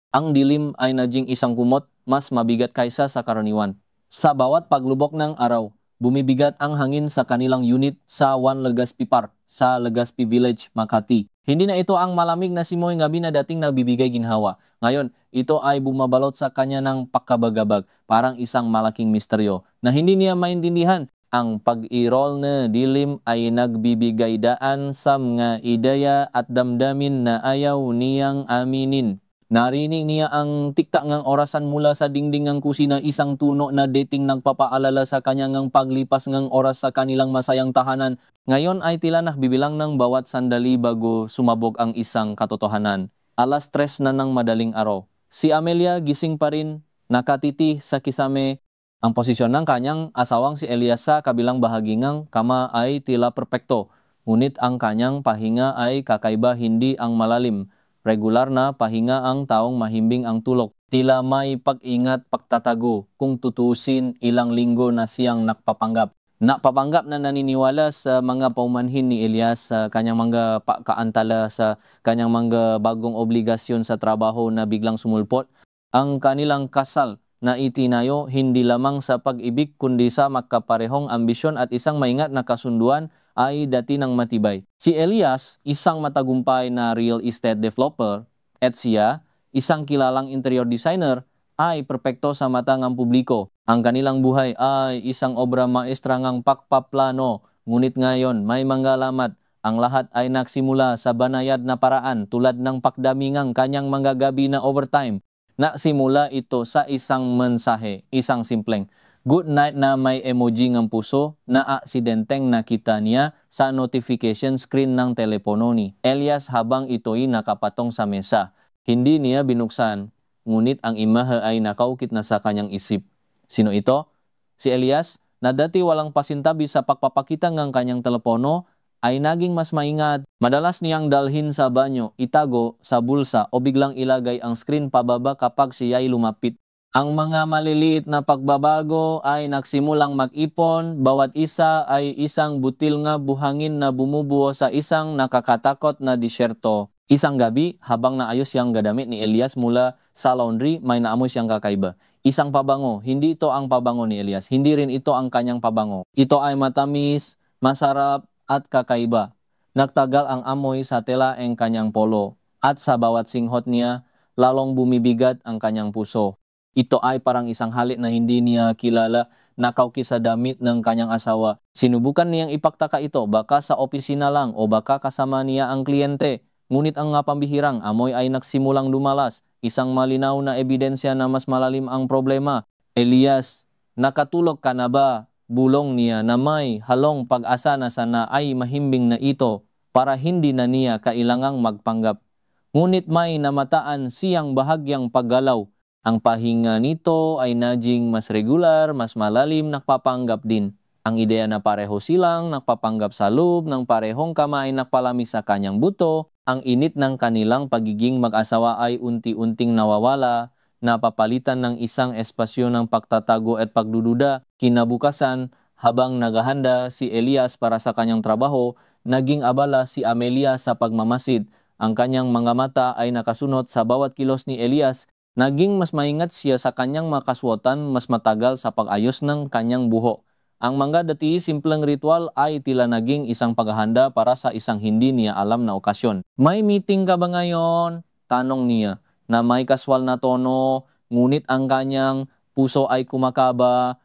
Ang dilim ay naging isang kumot, mas mabigat kaysa sa karaniwan. Sa bawat paglubok ng araw, bumibigat ang hangin sa kanilang unit sa One Legazpi Park sa Legazpi Village, Makati. Hindi na ito ang malamig na simoy gabi na dating nagbibigay ginhawa. Ngayon, ito ay bumabalot sa kanya ng pakabagabag, parang isang malaking misteryo na hindi niya maintindihan. Ang pag-irol na dilim ay nagbibigay daan sa mga ideya at damdamin na ayaw niyang aminin. Narinig niya ang tiktak ng orasan mula sa dingding ng kusina, isang tuno na dating nagpapaalala sa kanya ng paglipas ng oras sa kanilang masayang tahanan. Ngayon ay tila nakbibilang ng bawat sandali bago sumabog ang isang katotohanan. 3:00 na ng madaling araw. Si Amelia gising pa rin, nakatiti sa kisame. Ang posisyon ng kanyang asawang si Elias sa kabilang bahagi ng kama ay tila perpekto. Ngunit ang kanyang pahinga ay kakaiba, hindi ang malalim. Regular na pahinga ang taong mahimbing ang tulog. Tila may pag-ingat, pagtatago. Kung tutusin, ilang linggo na siyang nakpapanggap. Napapanggap na naniniwala sa mga paumanhin ni Elias, sa kanyang mga kaantala, sa kanyang mga bagong obligasyon sa trabaho na biglang sumulpot. Ang kanilang kasal na itinayo hindi lamang sa pag-ibig kundi sa magkaparehong ambisyon at isang maingat na kasunduan ay dati ng matibay. Si Elias, isang matagumpay na real estate developer, at siya, isang kilalang interior designer, ay perpekto sa mata ng publiko. Ang kanilang buhay ay isang obra maestra ng pakpaplano, ngunit ngayon may manggalamat. Ang lahat ay nagsimula sa banayad na paraan tulad ng pagdamingang kanyang mga gabi na overtime. Nagsimula ito sa isang mensahe, isang simpleng good night na may emoji ng puso na aksidenteng nakita niya sa notification screen ng telepono ni Elias habang ito'y nakapatong sa mesa. Hindi niya binuksan, ngunit ang imahe ay nakaukit na sa kanyang isip. Sino ito? Si Elias, na dati walang pasintabi sa pagpapakita ng kanyang telepono, ay naging mas maingat. Madalas niyang dalhin sa banyo, itago sa bulsa o biglang ilagay ang screen pababa kapag siya'y lumapit. Ang mga maliliit na pagbabago ay nagsimulang mag-ipon, bawat isa ay isang butil nga buhangin na bumubuo sa isang nakakatakot na disyerto. Isang gabi, habang naayos siyang gadamit ni Elias mula sa laundry, may naamoy siyang kakaiba. Isang pabango, hindi ito ang pabango ni Elias, hindi rin ito ang kanyang pabango. Ito ay matamis, masarap at kakaiba. Nagtagal ang amoy sa tela ng kanyang polo, at sa bawat singhot niya, lalong bumibigat ang kanyang puso. Ito ay parang isang halik na hindi niya kilala, nakauki sa damit ng kanyang asawa. Sinubukan niyang ipagtaka ito, baka sa opisina lang o baka kasama niya ang kliyente. Ngunit ang pambihirang amoy ay nagsimulang lumalas, isang malinaw na ebidensya na mas malalim ang problema. Elias, nakatulog ka na ba? Bulong niya na may halong pag-asa na sana ay mahimbing na ito para hindi na niya kailangang magpanggap. Ngunit may namataan siyang bahagyang paggalaw. Ang pahinga nito ay naging mas regular, mas malalim, nagpapanggap din. Ang ideya na pareho silang nagpapanggap sa loob ng parehong kamay nagpalami sa kanyang buto, ang init ng kanilang pagiging mag-asawa ay unti-unting nawawala, napapalitan ng isang espasyo ng pagtatago at pagdududa. Kinabukasan, habang naghahanda si Elias para sa kanyang trabaho, naging abala si Amelia sa pagmamasid. Ang kanyang mga mata ay nakasunot sa bawat kilos ni Elias. Naging mas maingat siya sa kanyang makaswatan, mas matagal sa pag-ayos ng kanyang buho. Ang mga dati simpleng ritual ay tila naging isang paghahanda para sa isang hindi niya alam na okasyon. May meeting ka ba ngayon? Tanong niya na may kaswal na tono, ngunit ang kanyang puso ay kumakaba.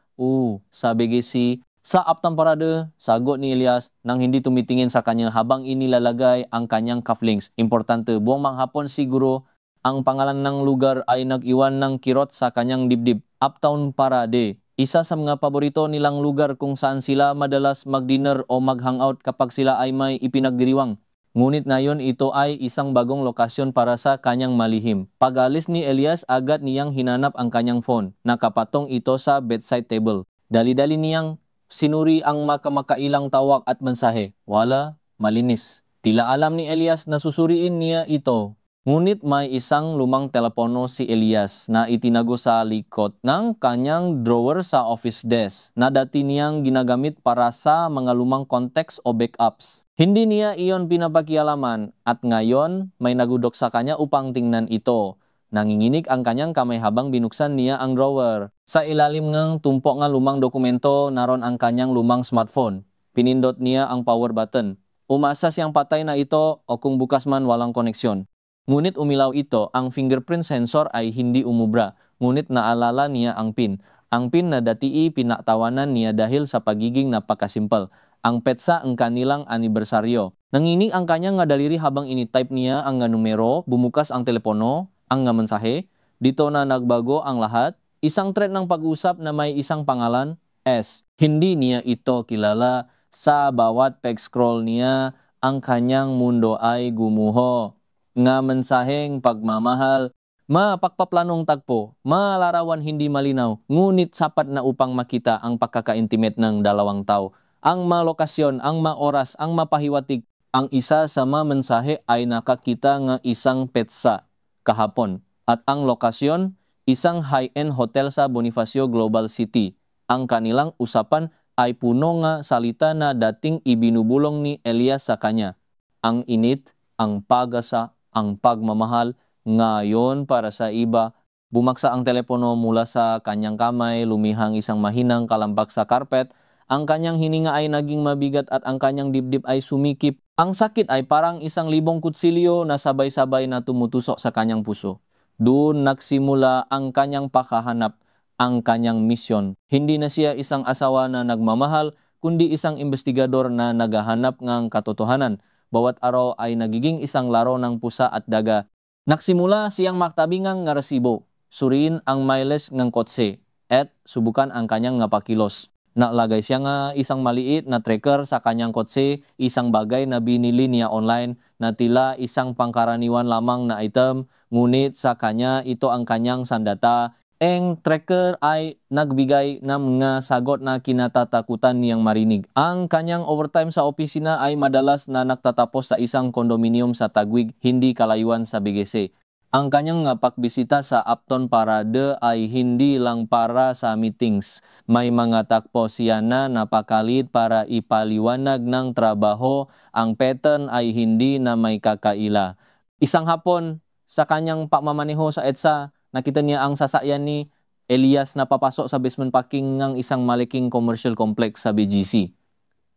Sabi Gisi. Sa aptang parade, sagot ni Elias nang hindi tumitingin sa kanya habang inilalagay ang kanyang cufflinks. Importante, buong manghapon siguro. Ang pangalan ng lugar ay nag-iwan ng kirot sa kanyang dibdib. Uptown Parade. Isa sa mga paborito nilang lugar kung saan sila madalas mag-dinner o mag-hangout kapag sila ay may ipinagdiriwang. Ngunit ngayon ito ay isang bagong lokasyon para sa kanyang malihim. Pag-alis ni Elias, agad niyang hinanap ang kanyang phone. Nakapatong ito sa bedside table. Dali-dali niyang sinuri ang makamakailang tawag at mensahe. Wala, malinis. Tila alam ni Elias na susuriin niya ito. Ngunit may isang lumang telepono si Elias na itinago sa likod ng kanyang drawer sa office desk na dati niyang ginagamit para sa mga lumang contacts o backups. Hindi niya iyon pinapakialaman at ngayon may nagudok sa kanya upang tingnan ito. Nanginginig ang kanyang kamay habang binuksan niya ang drawer. Sa ilalim ng tumpok nga lumang dokumento, naron ang kanyang lumang smartphone. Pinindot niya ang power button. Umasa siyang patay na ito o kung bukas man walang koneksyon. Ngunit umilaw ito, ang fingerprint sensor ay hindi umubra. Ngunit naalala niya ang PIN. Ang PIN na dati pinaktawanan niya dahil sa pagiging napakasimple. Ang petsa ang kanilang anibersaryo. Nanginig ang kanyang nga daliri habang ini-type niya ang nga numero, bumukas ang telepono, ang nga mensahe. Dito na nagbago ang lahat. Isang thread ng pag-usap na may isang pangalan, S. Hindi niya ito kilala. Sa bawat pag-scroll niya, ang kanyang mundo ay gumuho. Nga mensaheng pagmamahal, mapagpaplanong tagpo, malarawan hindi malinaw, ngunit sapat na upang makita ang pagkaka-intimate ng dalawang tao. Ang malokasyon, ang maoras, ang mapahiwatig, ang isa sa mga mensahe ay nakakita ng isang petsa kahapon. At ang lokasyon, isang high-end hotel sa Bonifacio Global City. Ang kanilang usapan ay puno nga salita na dating ibinubulong ni Elias sa kanya. Ang init, ang pag-asa, ang pagmamahal, ngayon para sa iba. Bumaksa ang telepono mula sa kanyang kamay, lumihang isang mahinang kalambak sa karpet. Ang kanyang hininga ay naging mabigat at ang kanyang dibdib ay sumikip. Ang sakit ay parang isang libong kutsilyo na sabay-sabay na tumutusok sa kanyang puso. Doon nagsimula ang kanyang pakahanap, ang kanyang misyon. Hindi na siya isang asawa na nagmamahal, kundi isang investigador na naghahanap ng katotohanan. Bawat araw ay nagiging isang laro ng pusa at daga. Nagsimula siyang maktabingang nga resibo, suriin ang mileage ng kotse, at subukan ang kanyang nga pakilos. Naglagay siya nga isang maliit na tracker sa kanyang kotse, isang bagay na binili niya online na tila isang pangkaraniwan lamang na item, ngunit sa kanya ito ang kanyang sandata. Ang tracker ay nagbigay ng mga sagot na kinatatakutan niyang marinig. Ang kanyang overtime sa opisina ay madalas na nagtatapos sa isang kondominium sa Taguig, hindi kalayuan sa BGC. Ang kanyang pagbisita sa Upton Parade ay hindi lang para sa meetings. May mga takpo siya na napakalit para ipaliwanag ng trabaho. Ang pattern ay hindi na may kakaila. Isang hapon, sa kanyang pagmamaneho sa EDSA, nakita niya ang sasakyan ni Elias na papasok sa basement parking ng isang malaking commercial complex sa BGC.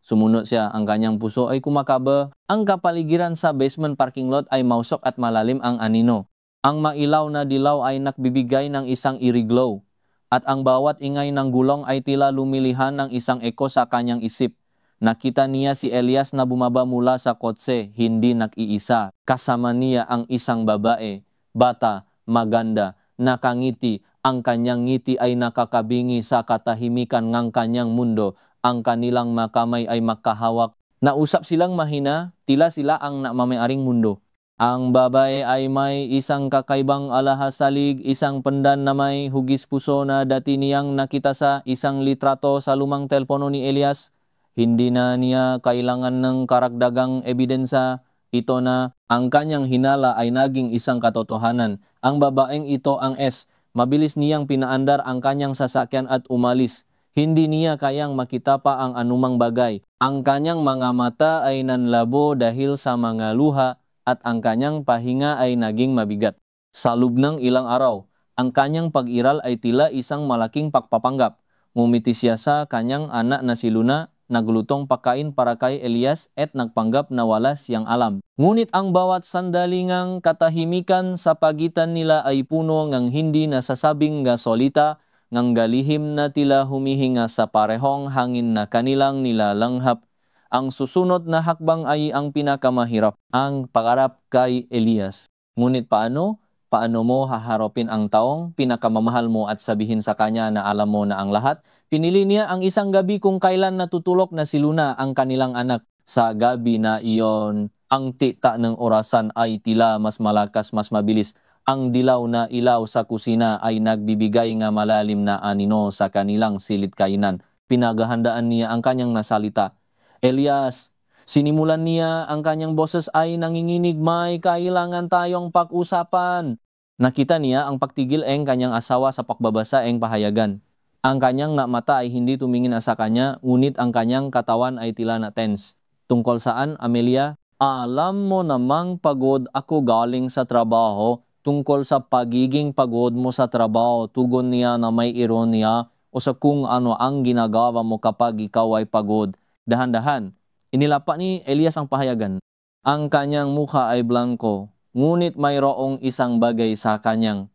Sumunod siya, ang kanyang puso ay kumakaba. Ang kapaligiran sa basement parking lot ay mausok at malalim ang anino. Ang mailaw na dilaw ay nagbibigay ng isang eerie glow. At ang bawat ingay ng gulong ay tila lumilihan ng isang eko sa kanyang isip. Nakita niya si Elias na bumaba mula sa kotse, hindi nag-iisa. Kasama niya ang isang babae, bata, maganda, nakangiti. Ang kanyang ngiti ay nakakabingi sa katahimikan ng kanyang mundo. Ang kanilang makamay ay makahawak. Nausap silang mahina, tila sila ang namamayaring mundo. Ang babae ay may isang kakaibang alahasalig, isang pendan na may hugis puso na dati niyang nakita sa isang litrato sa lumang telepono ni Elias. Hindi na niya kailangan ng karagdagang ebidensya. Ito na, ang kanyang hinala ay naging isang katotohanan. Ang babaeng ito ang S. Mabilis niyang pinaandar ang kanyang sasakyan at umalis. Hindi niya kayang makita pa ang anumang bagay. Ang kanyang mga mata ay nanlabo dahil sa mga luha at ang kanyang pahinga ay naging mabigat. Sa loob ng ilang araw, ang kanyang pag-iral ay tila isang malaking pagpapanggap. Ngumiti siya sa kanyang anak na si Luna, naglutong pagkain para kay Elias at nagpanggap na wala siyang alam. Ngunit ang bawat sandalingang katahimikan sa pagitan nila ay puno ng hindi nasasabing gasolita, ng galihim na tila humihinga sa parehong hangin na kanilang nilalanghap. Ang susunod na hakbang ay ang pinakamahirap, ang pangarap kay Elias. Ngunit paano? Paano mo haharapin ang taong pinakamamahal mo at sabihin sa kanya na alam mo na ang lahat? Pinili niya ang isang gabi kung kailan natutulog na si Luna, ang kanilang anak. Sa gabi na iyon, ang tita ng orasan ay tila mas malakas, mas mabilis. Ang dilaw na ilaw sa kusina ay nagbibigay nga malalim na anino sa kanilang silid kainan. Pinaghahandaan niya ang kanyang nasalita. Elias, sinimulan niya ang kanyang boses ay nanginginig, may kailangan tayong pag-usapan. Nakita niya ang pagtigil ng kanyang asawa sa pagbabasa ng pahayagan. Ang kanyang mata ay hindi tumingin sa kanya, ngunit ang kanyang katawan ay tila na tense. Tungkol saan, Amelia? Alam mo namang pagod ako galing sa trabaho. tungkol sa pagiging pagod mo sa trabaho. Tugon niya na may ironya o sa kung ano ang ginagawa mo kapag ikaw ay pagod. Dahan-dahan, inilapa ni Elias ang pahayagan. Ang kanyang mukha ay blanco, ngunit mayroong isang bagay sa kanyang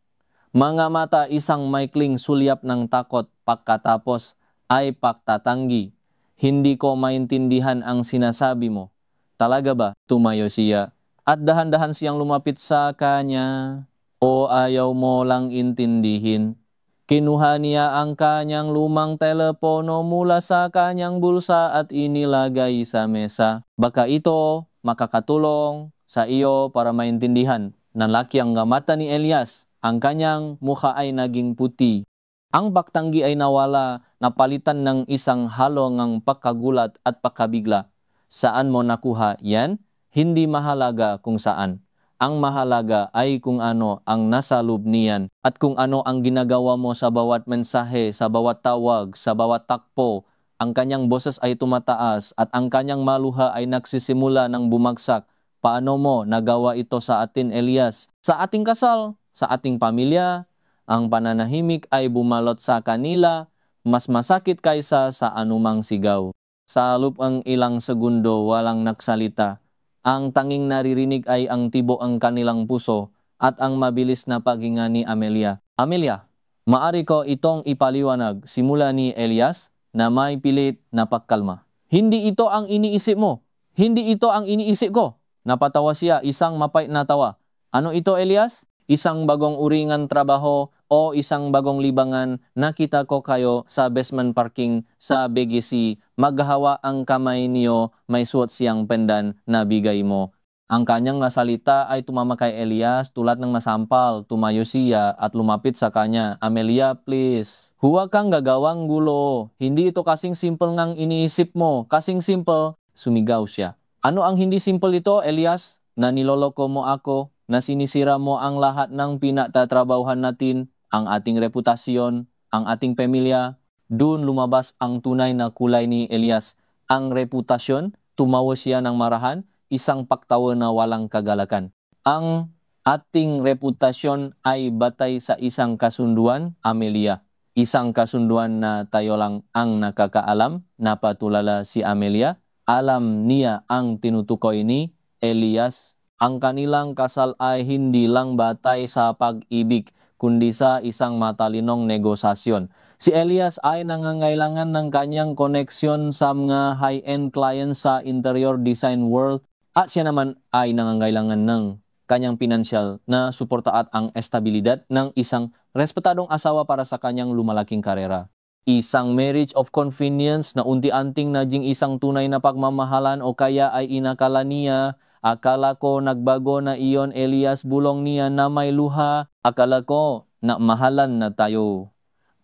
mga mata, isang maikling sulyap ng takot, pagkatapos ay pagtatanggi. Hindi ko maintindihan ang sinasabi mo. Talaga ba? Tumayo siya. At dahan-dahan siyang lumapit sa kanya. O ayaw mo lang intindihin? Kinuha niya ang kanyang lumang telepono mula sa kanyang bulsa at inilagay sa mesa. Baka ito makakatulong sa iyo para maintindihan. Nalaki ang mata ni Elias. Ang kanyang mukha ay naging puti. Ang pagtanggi ay nawala, napalitan ng isang halong pagkagulat at pagkabigla. Saan mo nakuha yan? Hindi mahalaga kung saan. Ang mahalaga ay kung ano ang nasa loob niyan at kung ano ang ginagawa mo sa bawat mensahe, sa bawat tawag, sa bawat takpo. Ang kanyang boses ay tumataas at ang kanyang maluha ay nagsisimula ng bumagsak. Paano mo nagawa ito sa atin, Elias? Sa ating kasal, sa ating pamilya, ang pananahimik ay bumalot sa kanila, mas masakit kaysa sa anumang sigaw. Sa loob ang ilang segundo walang nagsalita. Ang tanging naririnig ay ang tibok ang kanilang puso at ang mabilis na paghinga ni Amelia. Amelia, maari ko itong ipaliwanag, simula ni Elias na may pilit na pagkalma. Hindi ito ang iniisip mo. Hindi ito ang iniisip ko. Napatawa siya, isang mapait na tawa. Ano ito, Elias? Isang bagong uringan trabaho o isang bagong libangan? Nakita ko kayo sa basement parking sa BGC. Maghahawa ang kamay niyo, may suot siyang pendan na bigay mo. Ang kanyang nasalita ay tumama kay Elias tulad ng masampal. Tumayo siya at lumapit sa kanya. Amelia, please. Huwag kang gagawang gulo. Hindi ito kasing simple ngang iniisip mo. Kasing simple, sumigaw siya. Ano ang hindi simple ito, Elias? Na niloloko mo ako, na sinisira mo ang lahat ng pinatatrabahuhan natin, ang ating reputasyon, ang ating pamilya. Doon lumabas ang tunay na kulay ni Elias. Ang reputasyon, tumawa siya ng marahan, isang paktawa na walang kagalakan. Ang ating reputasyon ay batay sa isang kasunduan, Amelia. Isang kasunduan na tayo lang ang nakakaalam, napatulala si Amelia. Alam niya ang tinutukoy ni Elias. Ang kanilang kasal ay hindi lang batay sa pag-ibig, kundi sa isang matalinong negosasyon. Si Elias ay nangangailangan ng kanyang koneksyon sa mga high-end clients sa interior design world at siya naman ay nangangailangan ng kanyang pinansyal na suporta at ang estabilidad ng isang respetadong asawa para sa kanyang lumalaking karera. Isang marriage of convenience na unti-anting naging isang tunay na pagmamahalan o kaya ay inakala niya. Akala ko nagbago na iyon, Elias, bulong niya na may luha. Akala ko na mahalan na tayo.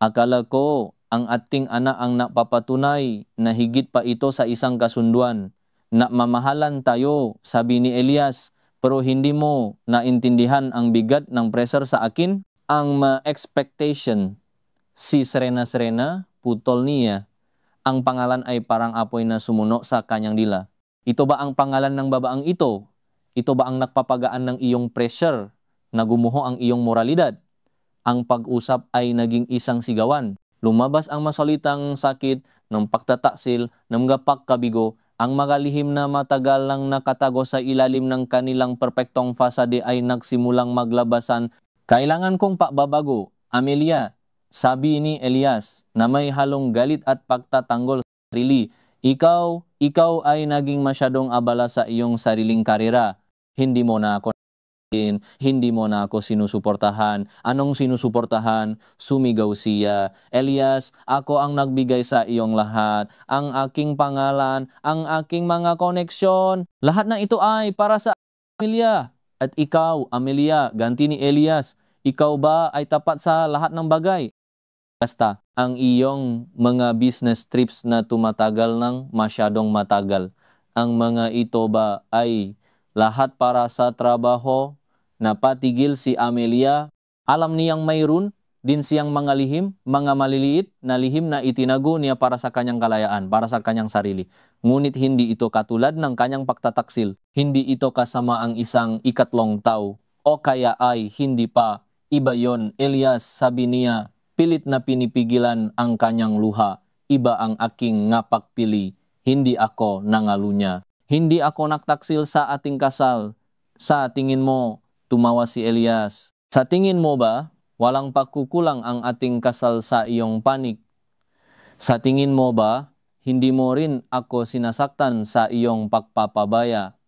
Akala ko ang ating anak ang napapatunay na higit pa ito sa isang kasunduan. Na mamahalan tayo, sabi ni Elias, pero hindi mo naintindihan ang bigat ng pressure sa akin, ang expectation. Si Serena, putol niya. Ang pangalan ay parang apoy na sumuno sa kanyang dila. Ito ba ang pangalan ng babaang ito? Ito ba ang nagpapagaan ng iyong pressure? Nagumuho ang iyong moralidad? Ang pag-usap ay naging isang sigawan. Lumabas ang masalitang sakit ng pagtataksil, ng mga pagkabigo. Ang magalihim na matagal lang nakatago sa ilalim ng kanilang perpektong fasade ay nagsimulang maglabasan. Kailangan kong pababago, Amelia, sabi ni Elias na may halong galit at pagtatanggol sa sarili. Ikaw ay naging masyadong abala sa iyong sariling karera. Hindi mo na ako hindi mo na ako sinusuportahan. Anong sinusuportahan? Sumigaw siya. Elias, ako ang nagbigay sa iyong lahat. Ang aking pangalan, ang aking mga koneksyon. Lahat na ito ay para sa Amelia. At ikaw, Amelia, ganti ni Elias, ikaw ba ay tapat sa lahat ng bagay? Basta, ang iyong mga business trips na tumatagal ng masyadong matagal. Ang mga ito ba ay lahat para sa trabaho? Napatigil si Amelia. Alam niyang mayroon din siyang mga lihim, mga maliliit na lihim na itinago niya para sa kanyang kalayaan, para sa kanyang sarili. Ngunit hindi ito katulad ng kanyang pagtataksil. Hindi ito kasama ang isang ikatlong tao O kaya ay hindi pa? Iba yon, Elias, sabi niya. Pilit na pinipigilan ang kanyang luha. Iba ang aking ngapagpili. Hindi ako nangalunya. Hindi ako naktaksil sa ating kasal. Sa tingin mo, tumawa si Elias. Sa tingin mo ba, walang pagkukulang ang ating kasal sa iyong panig? Sa tingin mo ba, hindi mo rin ako sinasaktan sa iyong pagpapabaya?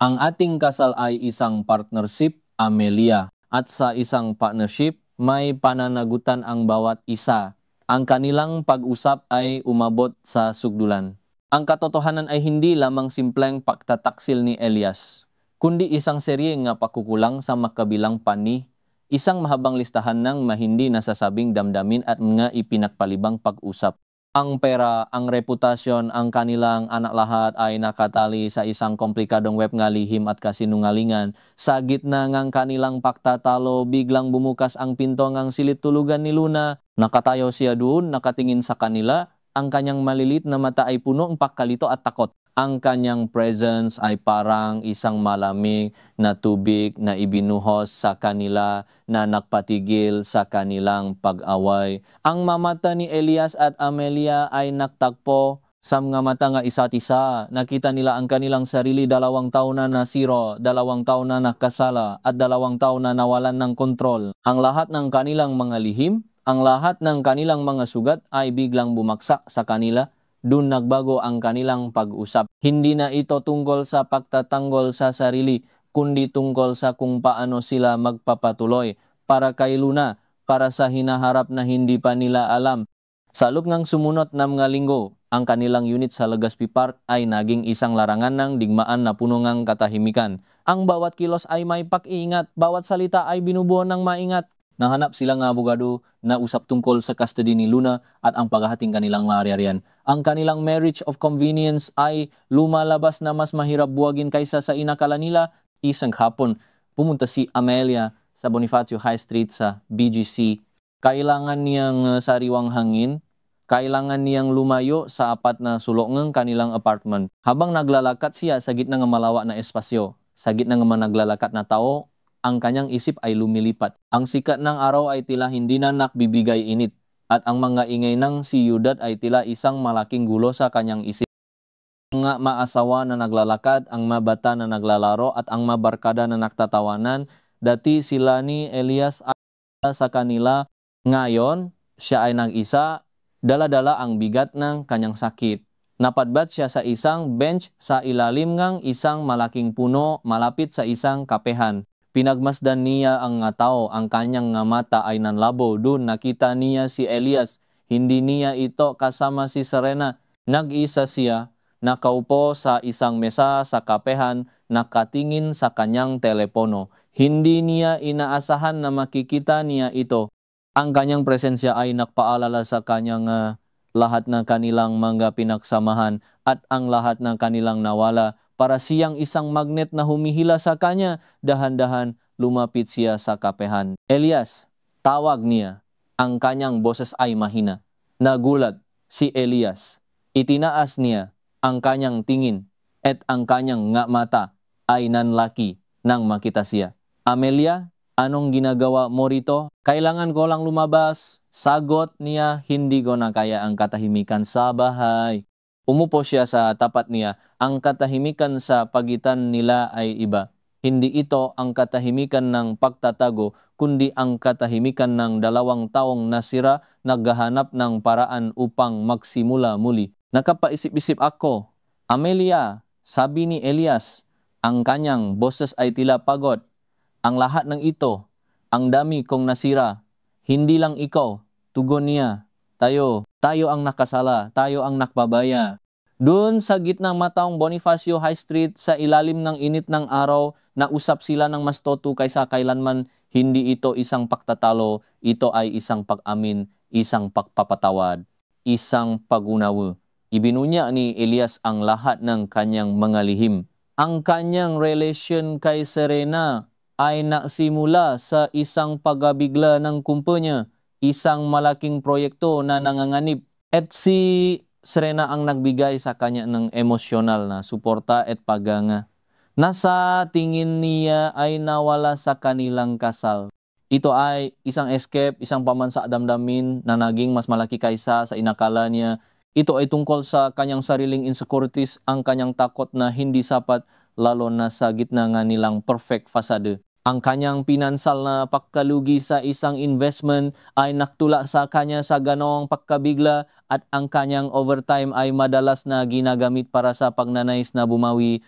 Ang ating kasal ay isang partnership, Amelia. At sa isang partnership, may pananagutan ang bawat isa. Ang kanilang pag-usap ay umabot sa sugdulan. Ang katotohanan ay hindi lamang simpleng pagtataksil ni Elias, kundi isang serye nga pakukulang sa makabilang pani, isang mahabang listahan ng mahindi nasasabing damdamin at mga ipinagpalibang pag-usap. Ang pera, ang reputasyon, ang kanilang anak lahat ay nakatali sa isang komplikadong web nga lihim at kasinungalingan. Sa gitna ng kanilang pagtatalo, biglang bumukas ang pinto ng silid tulugan ni Luna. Nakatayo siya doon, nakatingin sa kanila. Ang kanyang malilit na mata ay puno ng pagkalito at takot. Ang kanyang presence ay parang isang malamig na tubig na ibinuhos sa kanila na nagpatigil sa kanilang pag-away. Ang mamata ni Elias at Amelia ay nagtagpo sa mga mata nga isa't isa. Nakita nila ang kanilang sarili 2 taon na nasiro, 2 taon na nakasala at 2 taon na nawalan ng kontrol. Ang lahat ng kanilang mga lihim, ang lahat ng kanilang mga sugat ay biglang bumaksak sa kanila. Doon nagbago ang kanilang pag-usap. Hindi na ito tungkol sa pagtatanggol sa sarili, kundi tungkol sa kung paano sila magpapatuloy para kay Luna, para sa hinaharap na hindi pa nila alam. Sa loob ng sumunod na mga linggo, ang kanilang unit sa Legazpi Park ay naging isang larangan ng digmaan na puno ng katahimikan. Ang bawat kilos ay may pag-iingat, bawat salita ay binubuo ng maingat. Nahanap sila ng abogado na usap tungkol sa custody ni Luna at ang paghahating kanilang maaari-arian. Ang kanilang marriage of convenience ay lumalabas na mas mahirap buwagin kaysa sa inakala nila. Isang hapon, pumunta si Amelia sa Bonifacio High Street sa BGC. Kailangan niyang sariwang hangin. Kailangan niyang lumayo sa apat na sulok ng kanilang apartment. Habang naglalakat siya sa gitna ng malawa na espasyo, sa gitna ng mga naglalakat na tao, ang kanyang isip ay lumilipat. Ang sikat ng araw ay tila hindi na nakbibigay init at ang mga ingay ng siyudad ay tila isang malaking gulo sa kanyang isip. Ang mga maasawa na naglalakad, ang mga bata na naglalaro at ang mga barkada na nagtatawanan, dati sila ni Elias ay sa kanila. Ngayon, siya ay nag-isa, dala-dala ang bigat ng kanyang sakit. Napadbat siya sa isang bench sa ilalim ng isang malaking puno malapit sa isang kapehan. Pinagmasdan niya ang nga tao, ang kanyang nga mata ay nanlabo. Doon nakita niya si Elias. Hindi niya ito kasama si Serena. Nag-isa siya, nakaupo sa isang mesa sa kapehan, nakatingin sa kanyang telepono. Hindi niya inaasahan na makikita niya ito. Ang kanyang presensya ay nagpaalala sa kanyang lahat ng kanilang mga pinagsamahan at ang lahat ng kanilang nawala. Para siyang isang magnet na humihila sa kanya, dahan-dahan lumapit siya sa kapehan. Elias, tawag niya. Ang kanyang boses ay mahina. Nagulat si Elias. Itinaas niya ang kanyang tingin at ang kanyang nga mata ay nanlaki nang makita siya. Amelia, anong ginagawa mo rito? Kailangan ko lang lumabas. Sagot niya, hindi ko na kaya ang katahimikan sa bahay. Umupo siya sa tapat niya. Ang katahimikan sa pagitan nila ay iba. Hindi ito ang katahimikan ng pagtatago, kundi ang katahimikan ng 2 taong nasira, naghahanap ng paraan upang magsimula muli. Nakapaisip-isip ako. Amelia, sabi ni Elias, ang kanyang boses ay tila pagod. Ang lahat ng ito, ang dami kong nasira. Hindi lang ikaw, tugon niya. Tayo ang nakasala, tayo ang nakbabaya. Doon sa gitnang mataong Bonifacio High Street, sa ilalim ng init ng araw, nausap sila ng mas toto kaysa kailanman. Hindi ito isang pagtatalo, ito ay isang pag-amin, isang pagpapatawad, isang pag-unawa. Ibinunya ni Elias ang lahat ng kanyang mga lihim. Ang kanyang relasyon kay Serena ay nagsimula sa isang pagabigla ng kumpanya, isang malaking proyekto na nanganganib. At si Serena ang nagbigay sa kanya ng emosyonal na suporta at paganga. Nasa tingin niya ay nawala sa kanilang kasal. Ito ay isang escape, isang pamansa damdamin na naging mas malaki kaysa sa inakala niya. Ito ay tungkol sa kanyang sariling insecurities, ang kanyang takot na hindi sapat lalo na sa gitna nga nilang perfect fasade. Ang kanyang pinansal na pagkalugi sa isang investment ay naktula sa kanya sa ganong pagkabigla at ang kanyang overtime ay madalas na ginagamit para sa pagnanais na bumawi.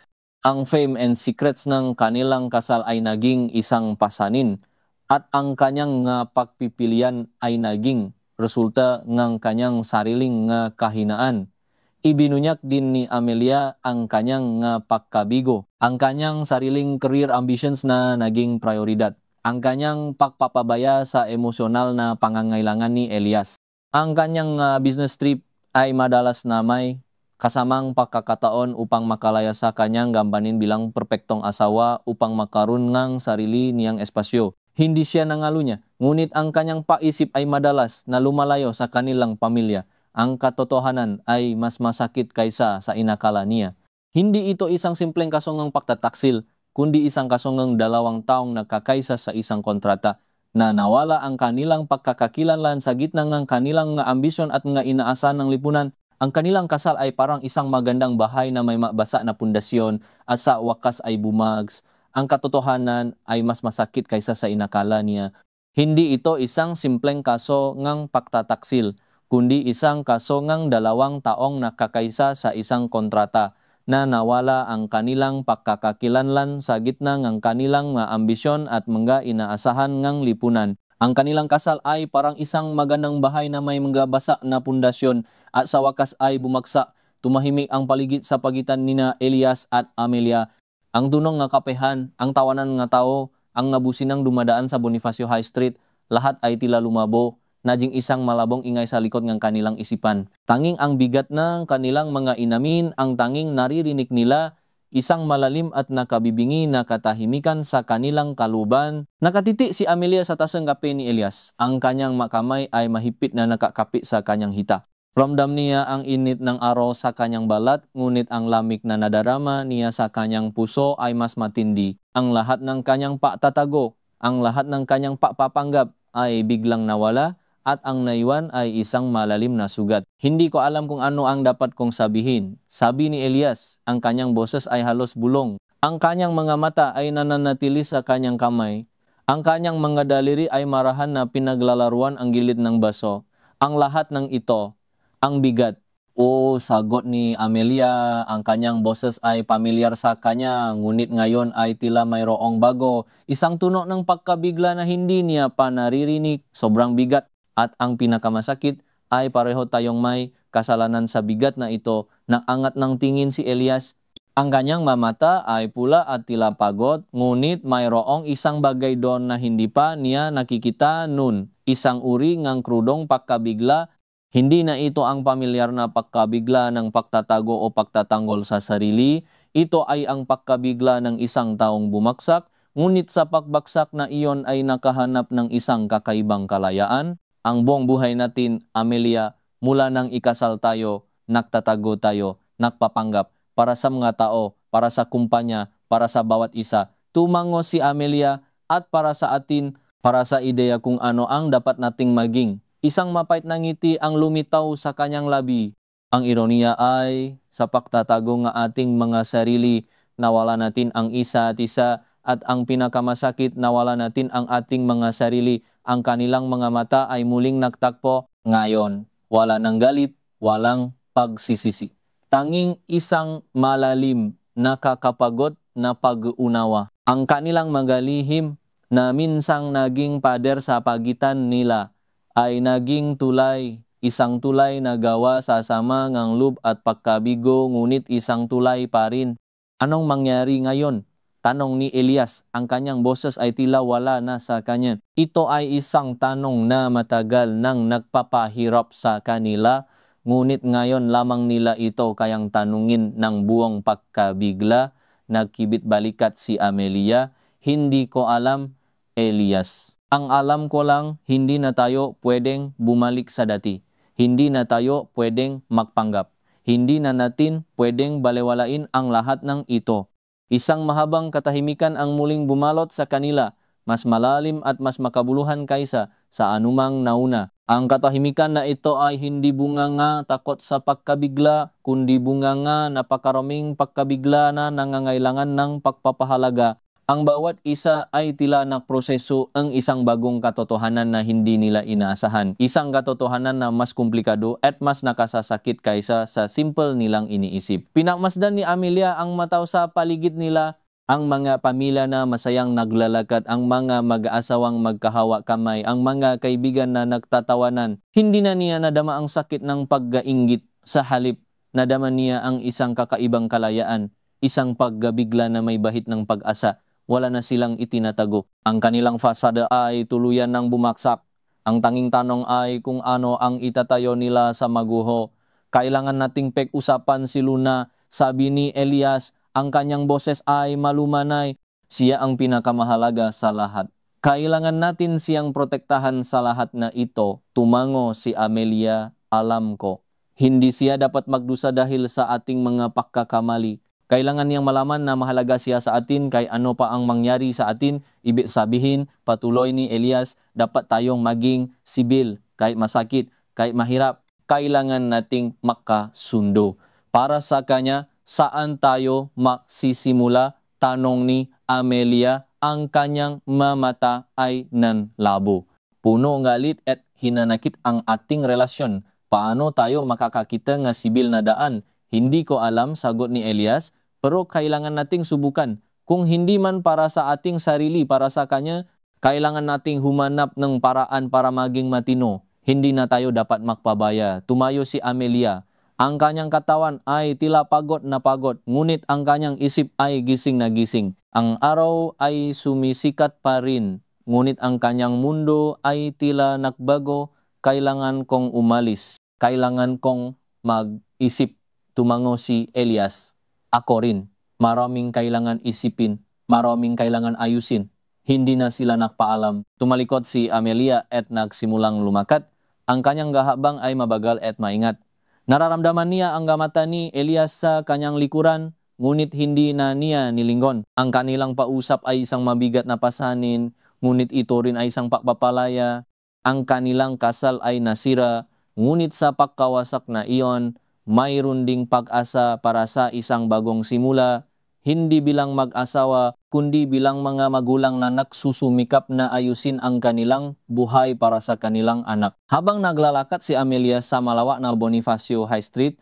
Ang fame and secrets ng kanilang kasal ay naging isang pasanin at ang kanyang pagpipilian ay naging resulta ng kanyang sariling kahinaan. Ibinunyak din ni Amelia ang kanyang pagkabigo, ang kanyang sariling career ambitions na naging prioridad, ang kanyang pagpapabaya sa emosyonal na pangangailangan ni Elias. Ang kanyang business trip ay madalas na may kasamang pagkakataon upang makalaya sa kanyang gambanin bilang perpektong asawa upang makaroon ng sarili niyang espasyo. Hindi siya nangalunya, ngunit ang kanyang paisip ay madalas na lumalayo sa kanilang pamilya. Ang katotohanan ay mas masakit kaysa sa inakala niya. Hindi ito isang simpleng kaso ng pagtataksil, kundi isang kaso ng dalawang taong nagkakaisa sa isang kontrata na nawala ang kanilang pagkakakilanlan sa gitna ng kanilang ambisyon at nga inaasahan ng lipunan. Ang kanilang kasal ay parang isang magandang bahay na may mabasa na pundasyon at sa wakas ay bumags. Ang katotohanan ay mas masakit kaysa sa inakala niya. Hindi ito isang simpleng kaso ng pagtataksil, kundi isang kaso ng dalawang taong nakakaisa sa isang kontrata na nawala ang kanilang pagkakakilanlan sa gitna ng kanilang ambisyon at mga inaasahan ng lipunan. Ang kanilang kasal ay parang isang magandang bahay na may mga basa na pundasyon at sa wakas ay bumagsak. Tumahimik ang paligid sa pagitan nina Elias at Amelia. Ang dunong nga kapehan, ang tawanan nga tao, ang nabusinang dumadaan sa Bonifacio High Street, lahat ay tila lumabo. Naging isang malabong ingay sa likod ng kanilang isipan. Tanging ang bigat ng kanilang mga inamin, ang tanging naririnig nila, isang malalim at nakabibingi na katahimikan sa kanilang kaluban. Nakatiti si Amelia sa tasang kape ni Elias. Ang kanyang makamay ay mahipit na nakakapit sa kanyang hita. Ramdam niya ang init ng araw sa kanyang balat, ngunit ang lamig na nadarama niya sa kanyang puso ay mas matindi. Ang lahat ng kanyang patatago, ang lahat ng kanyang papapanggap ay biglang nawala at ang naiwan ay isang malalim na sugat. Hindi ko alam kung ano ang dapat kong sabihin. Sabi ni Elias, ang kanyang boses ay halos bulong. Ang kanyang mga mata ay nananatili sa kanyang kamay. Ang kanyang mga daliri ay marahan na pinaglalaruan ang gilid ng baso. Ang lahat ng ito, ang bigat. O sagot ni Amelia, ang kanyang boses ay pamilyar sa kanya, ngunit ngayon ay tila mayroong bago. Isang tunog ng pagkabigla na hindi niya pa naririnig, sobrang bigat. At ang pinakamasakit ay pareho tayong may kasalanan sa bigat na ito. Naangat ng tingin si Elias. Ang kanyang mamata ay pula at tila pagod, ngunit mayroong isang bagay doon na hindi pa niya nakikita nun. Isang uri ng krudong pagkabigla. Hindi na ito ang pamilyar na pagkabigla ng pagtatago o pagtatanggol sa sarili. Ito ay ang pagkabigla ng isang taong bumaksak, ngunit sa pagbaksak na iyon ay nakahanap ng isang kakaibang kalayaan. Ang buong buhay natin, Amelia, mula nang ikasal tayo, nagtatago tayo, nagpapanggap para sa mga tao, para sa kumpanya, para sa bawat isa. Tumango si Amelia at para sa atin, para sa ideya kung ano ang dapat nating maging. Isang mapait na ngiti ang lumitaw sa kanyang labi. Ang ironiya ay sa pagtatago ng ating mga sarili, nawala natin ang isa at isa at ang pinakamasakit, nawala natin ang ating mga sarili. Ang kanilang mga mata ay muling nagtakpo. Ngayon, wala nang galit, walang pagsisisi. Tanging isang malalim, nakakapagod na pag-unawa. Ang kanilang magalihim na minsang naging pader sa pagitan nila ay naging tulay. Isang tulay na gawa sa sama ng loob at pagkabigo, ngunit isang tulay pa rin. Anong mangyari ngayon? Tanong ni Elias, ang kanyang boses ay tila wala na sa kanya. Ito ay isang tanong na matagal nang nagpapahirap sa kanila, ngunit ngayon lamang nila ito kayang tanungin ng buong pagkabigla. Nagkibit balikat si Amelia, hindi ko alam, Elias. Ang alam ko lang, hindi na tayo pwedeng bumalik sa dati. Hindi na tayo pwedeng magpanggap. Hindi na natin pwedeng balewalain ang lahat ng ito. Isang mahabang katahimikan ang muling bumalot sa kanila, mas malalim at mas makabuluhan kaysa sa anumang nauna. Ang katahimikan na ito ay hindi bunganga takot sa pagkabigla, kundi bunganga napakaraming pagkabigla na nangangailangan ng pagpapahalaga. Ang bawat isa ay tila na proseso ang isang bagong katotohanan na hindi nila inaasahan. Isang katotohanan na mas komplikado at mas nakasasakit kaysa sa simple nilang iniisip. Pinakmasdan ni Amelia ang mataw sa paligid nila, ang mga pamilya na masayang naglalakad, ang mga mag-aasawang magkahawa kamay, ang mga kaibigan na nagtatawanan. Hindi na niya nadama ang sakit ng paggainggit. Sa halip, nadama niya ang isang kakaibang kalayaan, isang paggabigla na may bahid ng pag-asa. Wala na silang itinatago. Ang kanilang fasada ay tuluyan ng bumaksak. Ang tanging tanong ay kung ano ang itatayo nila sa maguho. Kailangan nating pag-usapan si Luna, sabi ni Elias. Ang kanyang boses ay malumanay. Siya ang pinakamahalaga sa lahat. Kailangan natin siyang protektahan sa lahat na ito. Tumango si Amelia, alam ko. Hindi siya dapat magdusa dahil sa ating mga pagkakamali. Kailangan niyang malaman na mahalaga siya sa atin kay ano pa ang mangyari sa atin. Ibig sabihin, patuloy ni Elias, dapat tayong maging sibil. Kahit masakit, kahit mahirap, kailangan nating makasundo. Para sa kanya, saan tayo magsisimula? Tanong ni Amelia, ang kanyang mamata ay nanlabo. Puno galit at hinanakit ang ating relasyon. Paano tayo makakakita ng sibil na daan? Hindi ko alam, sagot ni Elias. Pero kailangan nating subukan. Kung hindi man para sa ating sarili, para sa kanya, kailangan nating humanap ng paraan para maging matino. Hindi na tayo dapat magpabaya. Tumayo si Amelia. Ang kanyang katawan ay tila pagod na pagod, ngunit ang kanyang isip ay gising na gising. Ang araw ay sumisikat pa rin, ngunit ang kanyang mundo ay tila nagbago. Kailangan kong umalis. Kailangan kong mag-isip. Tumango si Elias. Ako rin, maraming kailangan isipin, maraming kailangan ayusin. Hindi na sila nakpaalam. Tumalikod si Amelia at nagsimulang lumakad. Ang kanyang gahabang ay mabagal at maingat. Nararamdaman niya ang gamata ni Elias sa kanyang likuran, ngunit hindi na niya nilingon. Ang kanilang pausap ay isang mabigat na pasanin, ngunit ito rin ay isang pagpapalaya. Ang kanilang kasal ay nasira, ngunit sa pagkawasak na iyon, mayroon ding pag-asa para sa isang bagong simula, hindi bilang mag-asawa, kundi bilang mga magulang na nagsusumikap na ayusin ang kanilang buhay para sa kanilang anak. Habang naglalakad si Amelia sa malawak na Bonifacio High Street,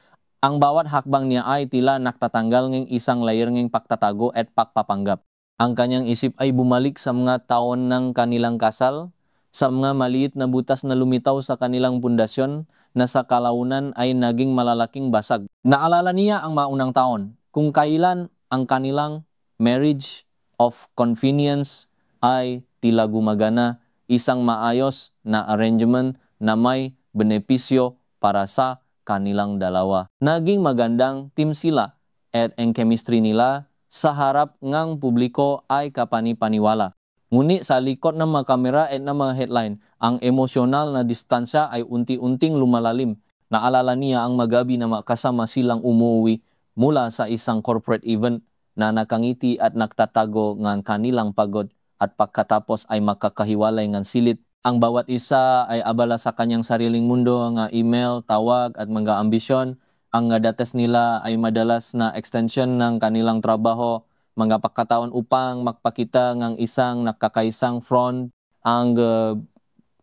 ang bawat hakbang niya ay tila naktatanggal ng isang layer ng pagtatago at pagpapanggap. Ang kanyang isip ay bumalik sa mga taon ng kanilang kasal, sa mga maliit na butas na lumitaw sa kanilang pundasyon, na sa kalaunan ay naging malalaking basag. Naalala niya ang maunang taon, kung kailan ang kanilang marriage of convenience ay tila gumagana, isang maayos na arrangement na may benepisyo para sa kanilang dalawa. Naging magandang team sila at ang chemistry nila sa harap ng publiko ay kapani-paniwala. Ngunit sa likod ng mga kamera at ng mga headline, ang emosyonal na distansya ay unti-unting lumalalim. Naalala niya ang magabi na makasama silang umuwi mula sa isang corporate event na nakangiti at nagtatago ng kanilang pagod at pagkatapos ay makakahiwalay ng silit. Ang bawat isa ay abala sa kanyang sariling mundo, nga email, tawag at mga ambisyon. Ang dates nila ay madalas na extension ng kanilang trabaho, mga pagkataon upang magpakita ng isang nakakaisang front. Ang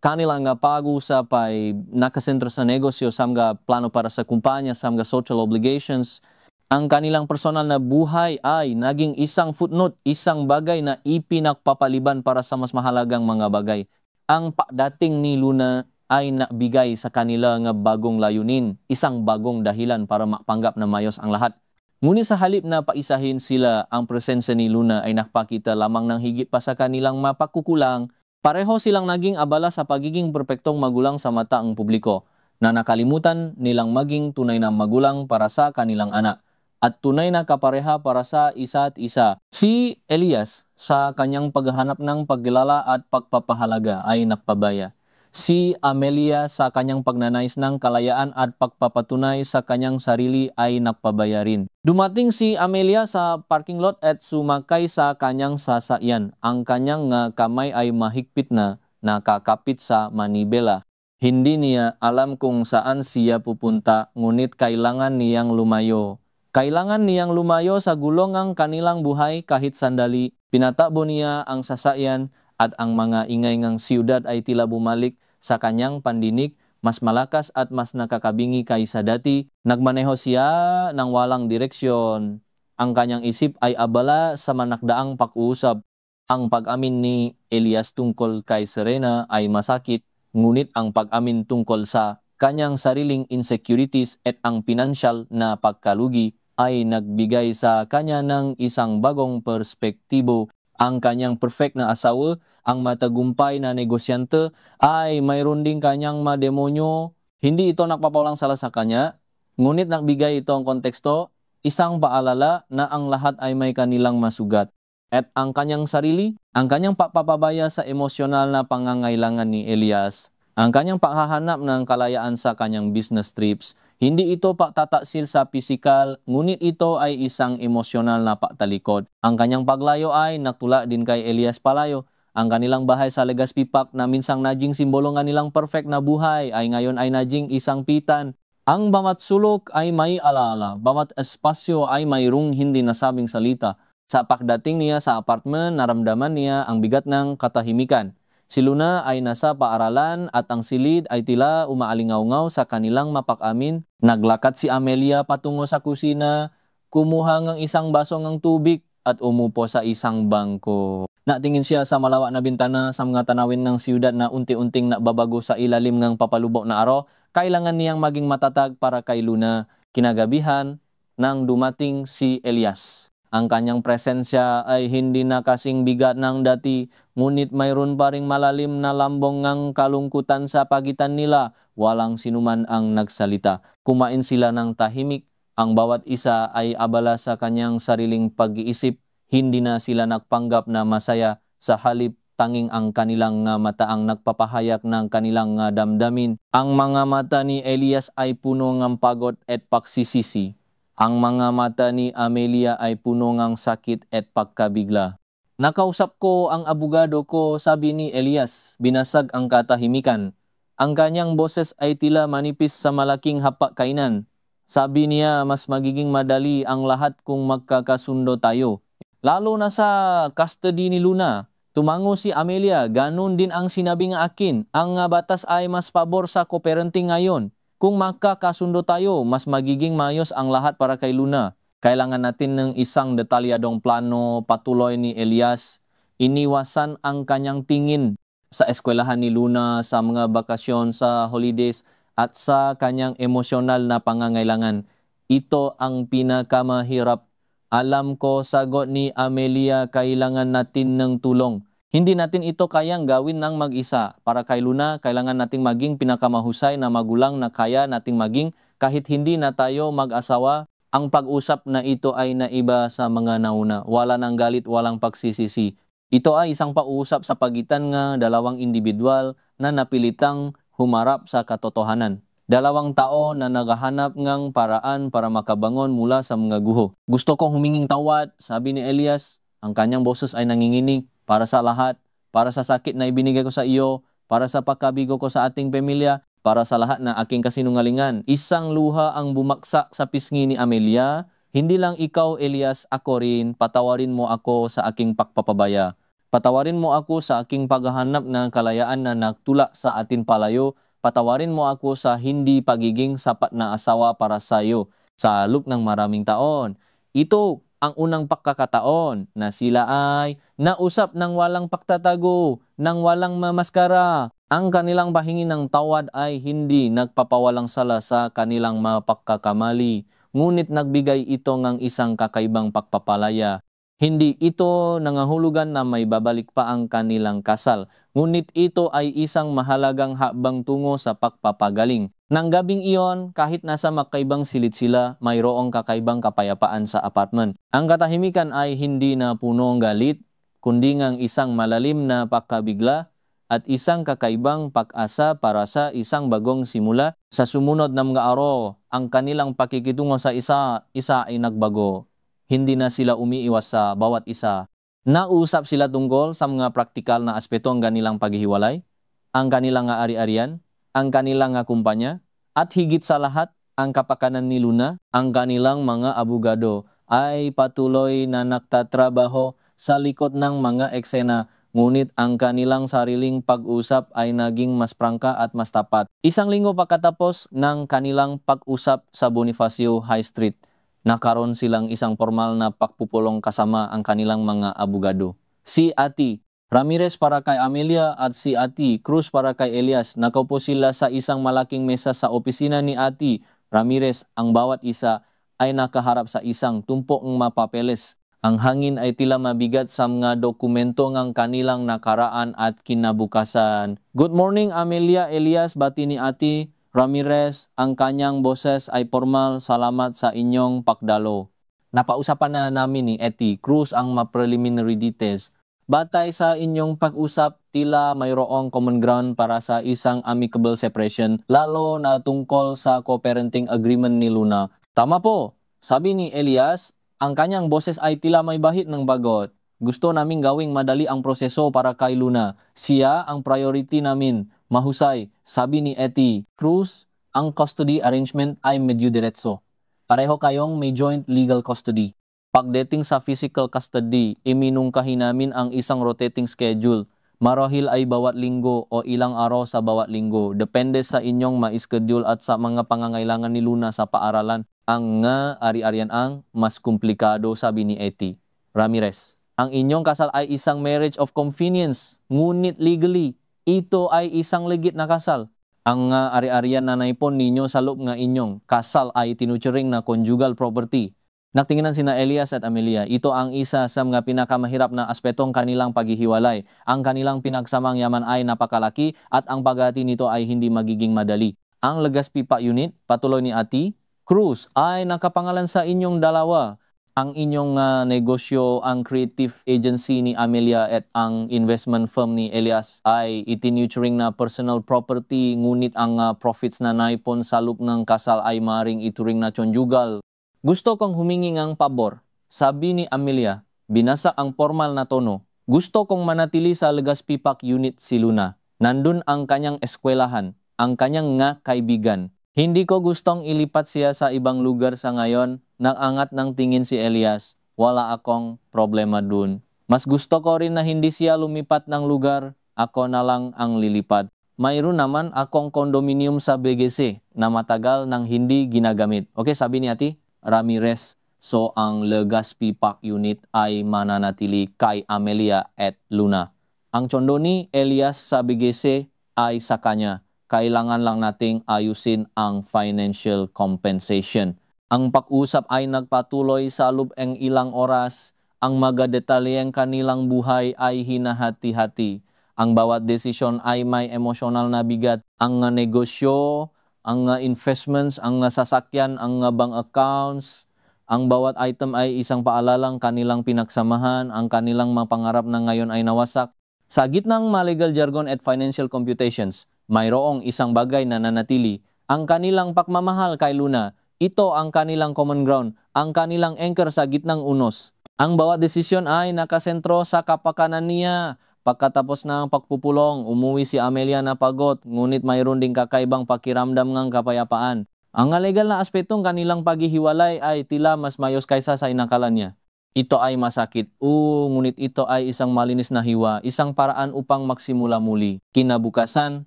kanilang pag-usap ay nakasentro sa negosyo, sa mga plano para sa kumpanya, sa mga social obligations. Ang kanilang personal na buhay ay naging isang footnote, isang bagay na ipinagpapaliban para sa mas mahalagang mga bagay. Ang pagdating ni Luna ay nabigay sa kanila ng bagong layunin, isang bagong dahilan para mapanggap na mayos ang lahat. Ngunit sa halip na paisahin sila, ang presensya ni Luna ay nakapakita lamang ng higit pa sa kanilang mapagkukulang. Pareho silang naging abala sa pagiging perpektong magulang sa mata ang publiko, na nakalimutan nilang maging tunay na magulang para sa kanilang anak at tunay na kapareha para sa isa't isa. Si Elias, sa kanyang paghahanap ng pagkilala at pagpapahalaga ay napabaya. Si Amelia sa kanyang pagnanais ng kalayaan at pagpapatunay sa kanyang sarili ay nagpabayarin. Dumating si Amelia sa parking lot at sumakay sa kanyang sasakyan. Ang kanyang kamay ay mahigpit na nakakapit sa manibela. Hindi niya alam kung saan siya pupunta, ngunit kailangan niyang lumayo. Kailangan niyang lumayo sa gulong ng kanilang buhay kahit sandali. Pinatakbo niya ang sasakyan at ang mga ingay ng siyudad ay tila bumalik sa kanyang pandinig, mas malakas at mas nakakabingi kaysa dati. Nagmaneho siya ng walang direksyon. Ang kanyang isip ay abala sa manakdaang pag-uusap. Ang pag-amin ni Elias tungkol kay Serena ay masakit, ngunit ang pag-amin tungkol sa kanyang sariling insecurities at ang pinansyal na pagkalugi ay nagbigay sa kanya ng isang bagong perspektibo. Ang kanyang perfect na asawa, ang matagumpay na negosyante, ay mayroon din kanyang mademonyo. Hindi ito nagpapawalang sala sa kanya, ngunit nagbigay ito ang konteksto, isang paalala na ang lahat ay may kanilang masugat. At ang kanyang sarili, ang kanyang pagpapabaya sa emosyonal na pangangailangan ni Elias, ang kanyang paghahanap ng kalayaan sa kanyang business trips, hindi ito pagtataksil sa pisikal, ngunit ito ay isang emosyonal na pagtalikod. Ang kanyang paglayo ay nagtula din kay Elias palayo. Ang kanilang bahay sa Legazpi Park na minsang naging simbolo ng nilang perfect na buhay ay ngayon ay naging isang pitan. Ang bawat sulok ay may alaala, bawat espasyo ay mayroong hindi nasabing salita. Sa pagdating niya sa apartment, naramdaman niya ang bigat ng katahimikan. Si Luna ay nasa paaralan at ang silid ay tila umaalingaw-ngaw sa kanilang mapag-amin. Naglakad si Amelia patungo sa kusina, kumuha ng isang baso ng tubig at umupo sa isang bangko. Natingin siya sa malawak na bintana sa mga tanawin ng siyudad na unti-unting nababago sa ilalim ng papalubok na araw. Kailangan niyang maging matatag para kay Luna. Kinagabihan nang dumating si Elias. Ang kanyang presensya ay hindi na kasing bigat ng dati, ngunit mayroon pa ring malalim na lambong ng kalungkutan sa pagitan nila. Walang sinuman ang nagsalita. Kumain sila ng tahimik. Ang bawat isa ay abala sa kanyang sariling pag-iisip. Hindi na sila nagpanggap na masaya, sa halip tanging ang kanilang mata ang nagpapahayag ng kanilang damdamin. Ang mga mata ni Elias ay puno ng pagod at pagsisisi. Ang mga mata ni Amelia ay puno ng sakit at pagkabigla. Nakausap ko ang abogado ko, sabi ni Elias, binasag ang katahimikan. Ang kanyang boses ay tila manipis sa malaking hapag-kainan. Sabi niya, mas magiging madali ang lahat kung magkakasundo tayo. Lalo na sa custody ni Luna. Tumango si Amelia, ganun din ang sinabi nga akin. Ang batas ay mas pabor sa co-parenting ngayon. Kung magkakasundo tayo, mas magiging mayos ang lahat para kay Luna. Kailangan natin ng isang detalyadong plano, patuloy ni Elias. Iniwasan ang kanyang tingin sa eskwelahan ni Luna, sa mga bakasyon, sa holidays, at sa kanyang emosyonal na pangangailangan. Ito ang pinakamahirap. Alam ko, sagot ni Amelia, kailangan natin ng tulong. Hindi natin ito kayang gawin ng mag-isa. Para kay Luna, kailangan nating maging pinakamahusay na magulang na kaya nating maging kahit hindi na tayo mag-asawa. Ang pag-usap na ito ay naiba sa mga nauna. Wala ng galit, walang pagsisisi. Ito ay isang pag-uusap sa pagitan ng dalawang individual na napilitang humarap sa katotohanan. Dalawang tao na naghahanap ng paraan para makabangon mula sa mga guho. Gusto kong huminging tawad, sabi ni Elias. Ang kanyang boses ay nanginginig. Para sa lahat, para sa sakit na ibinigay ko sa iyo, para sa pagkabigo ko sa ating pamilya, para sa lahat na aking kasinungalingan. Isang luha ang bumaksak sa pisngi ni Amelia. Hindi lang ikaw, Elias, ako rin. Patawarin mo ako sa aking pagpapabaya. Patawarin mo ako sa aking paghahanap ng kalayaan na nagtula sa atin palayo. Patawarin mo ako sa hindi pagiging sapat na asawa para sa iyo sa loob ng maraming taon. Ito ang unang pagkakataon na sila ay nausap ng walang pagtatago, ng walang mamaskara. Ang kanilang pahingi ng tawad ay hindi nagpapawalang sala sa kanilang mga pagkakamali, ngunit nagbigay ito ng isang kakaibang pagpapalaya. Hindi ito nangahulugan na may babalik pa ang kanilang kasal, ngunit ito ay isang mahalagang hakbang tungo sa pagpapagaling. Nang gabing iyon, kahit nasa makaibang silid sila, mayroong kakaibang kapayapaan sa apartment. Ang katahimikan ay hindi na puno ng galit, kundi ng isang malalim na pagkabigla. at isang kakaibang pag-asa para sa isang bagong simula. Sa sumunod na mga araw, ang kanilang pakikitungo sa isa ay nagbago. Hindi na sila umiiwas sa bawat isa. Nausap sila tungkol sa mga praktikal na aspeto ng kanilang paghihiwalay, ang kanilang ari-arian, ang kanilang kumpanya, at higit sa lahat, ang kapakanan ni Luna, ang kanilang mga abogado ay patuloy na nagtatrabaho sa likod ng mga eksena, ngunit ang kanilang sariling pag-usap ay naging mas prangka at mas tapat. Isang linggo pagkatapos ng kanilang pag-usap sa Bonifacio High Street, nakaroon silang isang formal na pagpupulong kasama ang kanilang mga abogado. Si Ati Ramirez para kay Amelia at si Ati Cruz para kay Elias. Nakaupo sila sa isang malaking mesa sa opisina ni Ati Ramirez. Ang bawat isa ay nakaharap sa isang tumpok ng mapapeles. Ang hangin ay tila mabigat sa mga dokumento ng kanilang nakaraan at kinabukasan. Good morning Amelia, Elias, bati ni Ati Ramirez. Ang kanyang boses ay formal. Salamat sa inyong pagdalo. Napausapan na namin ni Ati Cruz ang ma-preliminary details. Batay sa inyong pag-usap, tila mayroong common ground para sa isang amicable separation, lalo na tungkol sa co-parenting agreement ni Luna. Tama po, sabi ni Elias. Ang kanyang boses ay tila may bahid ng bagot. Gusto naming gawing madali ang proseso para kay Luna. Siya ang priority namin. Mahusay, sabi ni Ati Cruz. Ang custody arrangement ay medyo diretso. Pareho kayong may joint legal custody. Pagdating sa physical custody, iminungkahi namin ang isang rotating schedule. Marahil ay bawat linggo o ilang araw sa bawat linggo. Depende sa inyong ma-schedule at sa mga pangangailangan ni Luna sa paaralan. Ang nga ari-arian ang mas komplikado, sabi ni Ati Ramirez. Ang inyong kasal ay isang marriage of convenience, ngunit legally, ito ay isang legit na kasal. Ang nga ari-arian na naipon ninyo sa loob nga inyong kasal ay tinuturing na conjugal property. Nagtinginan sina Elias at Amelia. Ito ang isa sa mga pinakamahirap na aspetong kanilang paghihiwalay. Ang kanilang pinagsamang yaman ay napakalaki at ang paghati nito ay hindi magiging madali. Ang Legazpi PAC unit, patuloy ni Ati Cruz, ay nakapangalan sa inyong dalawa. Ang inyong negosyo, ang creative agency ni Amelia at ang investment firm ni Elias ay itinuturing na personal property, ngunit ang profits na naipon sa loob ng kasal ay maring ituring na conjugal. Gusto kong humingi ng pabor, sabi ni Amelia. Binasa ang formal na tono. Gusto kong manatili sa Legazpi PAC unit si Luna. Nandun ang kanyang eskwelahan, ang kanyang nga kaibigan. Hindi ko gustong ilipat siya sa ibang lugar sa ngayon. Nang-angat ng tingin si Elias. Wala akong problema dun. Mas gusto ko rin na hindi siya lumipat ng lugar. Ako na lang ang lilipat. Mayroon naman akong condominium sa BGC na matagal nang hindi ginagamit. Okay, sabi ni Ati Ramirez. So, ang Legazpi PAC unit ay mananatili kay Amelia at Luna. Ang tsondo ni Elias sa BGC ay sa kanya. Kailangan lang nating ayusin ang financial compensation. Ang pag-usap ay nagpatuloy sa loob ng ilang oras. Ang mga detalyeng kanilang buhay ay hinahati-hati. Ang bawat desisyon ay may emosyonal na bigat. Ang negosyo, ang investments, ang sasakyan, ang bank accounts, ang bawat item ay isang paalalang kanilang pinagsamahan. Ang kanilang mga pangarap na ngayon ay nawasak. Sa gitnang legal jargon at financial computations, mayroong isang bagay na nanatili. Ang kanilang pagmamahal kay Luna. Ito ang kanilang common ground, ang kanilang anchor sa gitnang unos. Ang bawat desisyon ay nakasentro sa kapakanan niya. Pagkatapos ng pagpupulong, umuwi si Amelia na pagod, ngunit mayroon ding kakaibang pakiramdam ng kapayapaan. Ang legal na aspetong kanilang paghihiwalay ay tila mas mayos kaysa sa inakala niya. Ito ay masakit. Ngunit ito ay isang malinis na hiwa, isang paraan upang magsimula muli. Kinabukasan,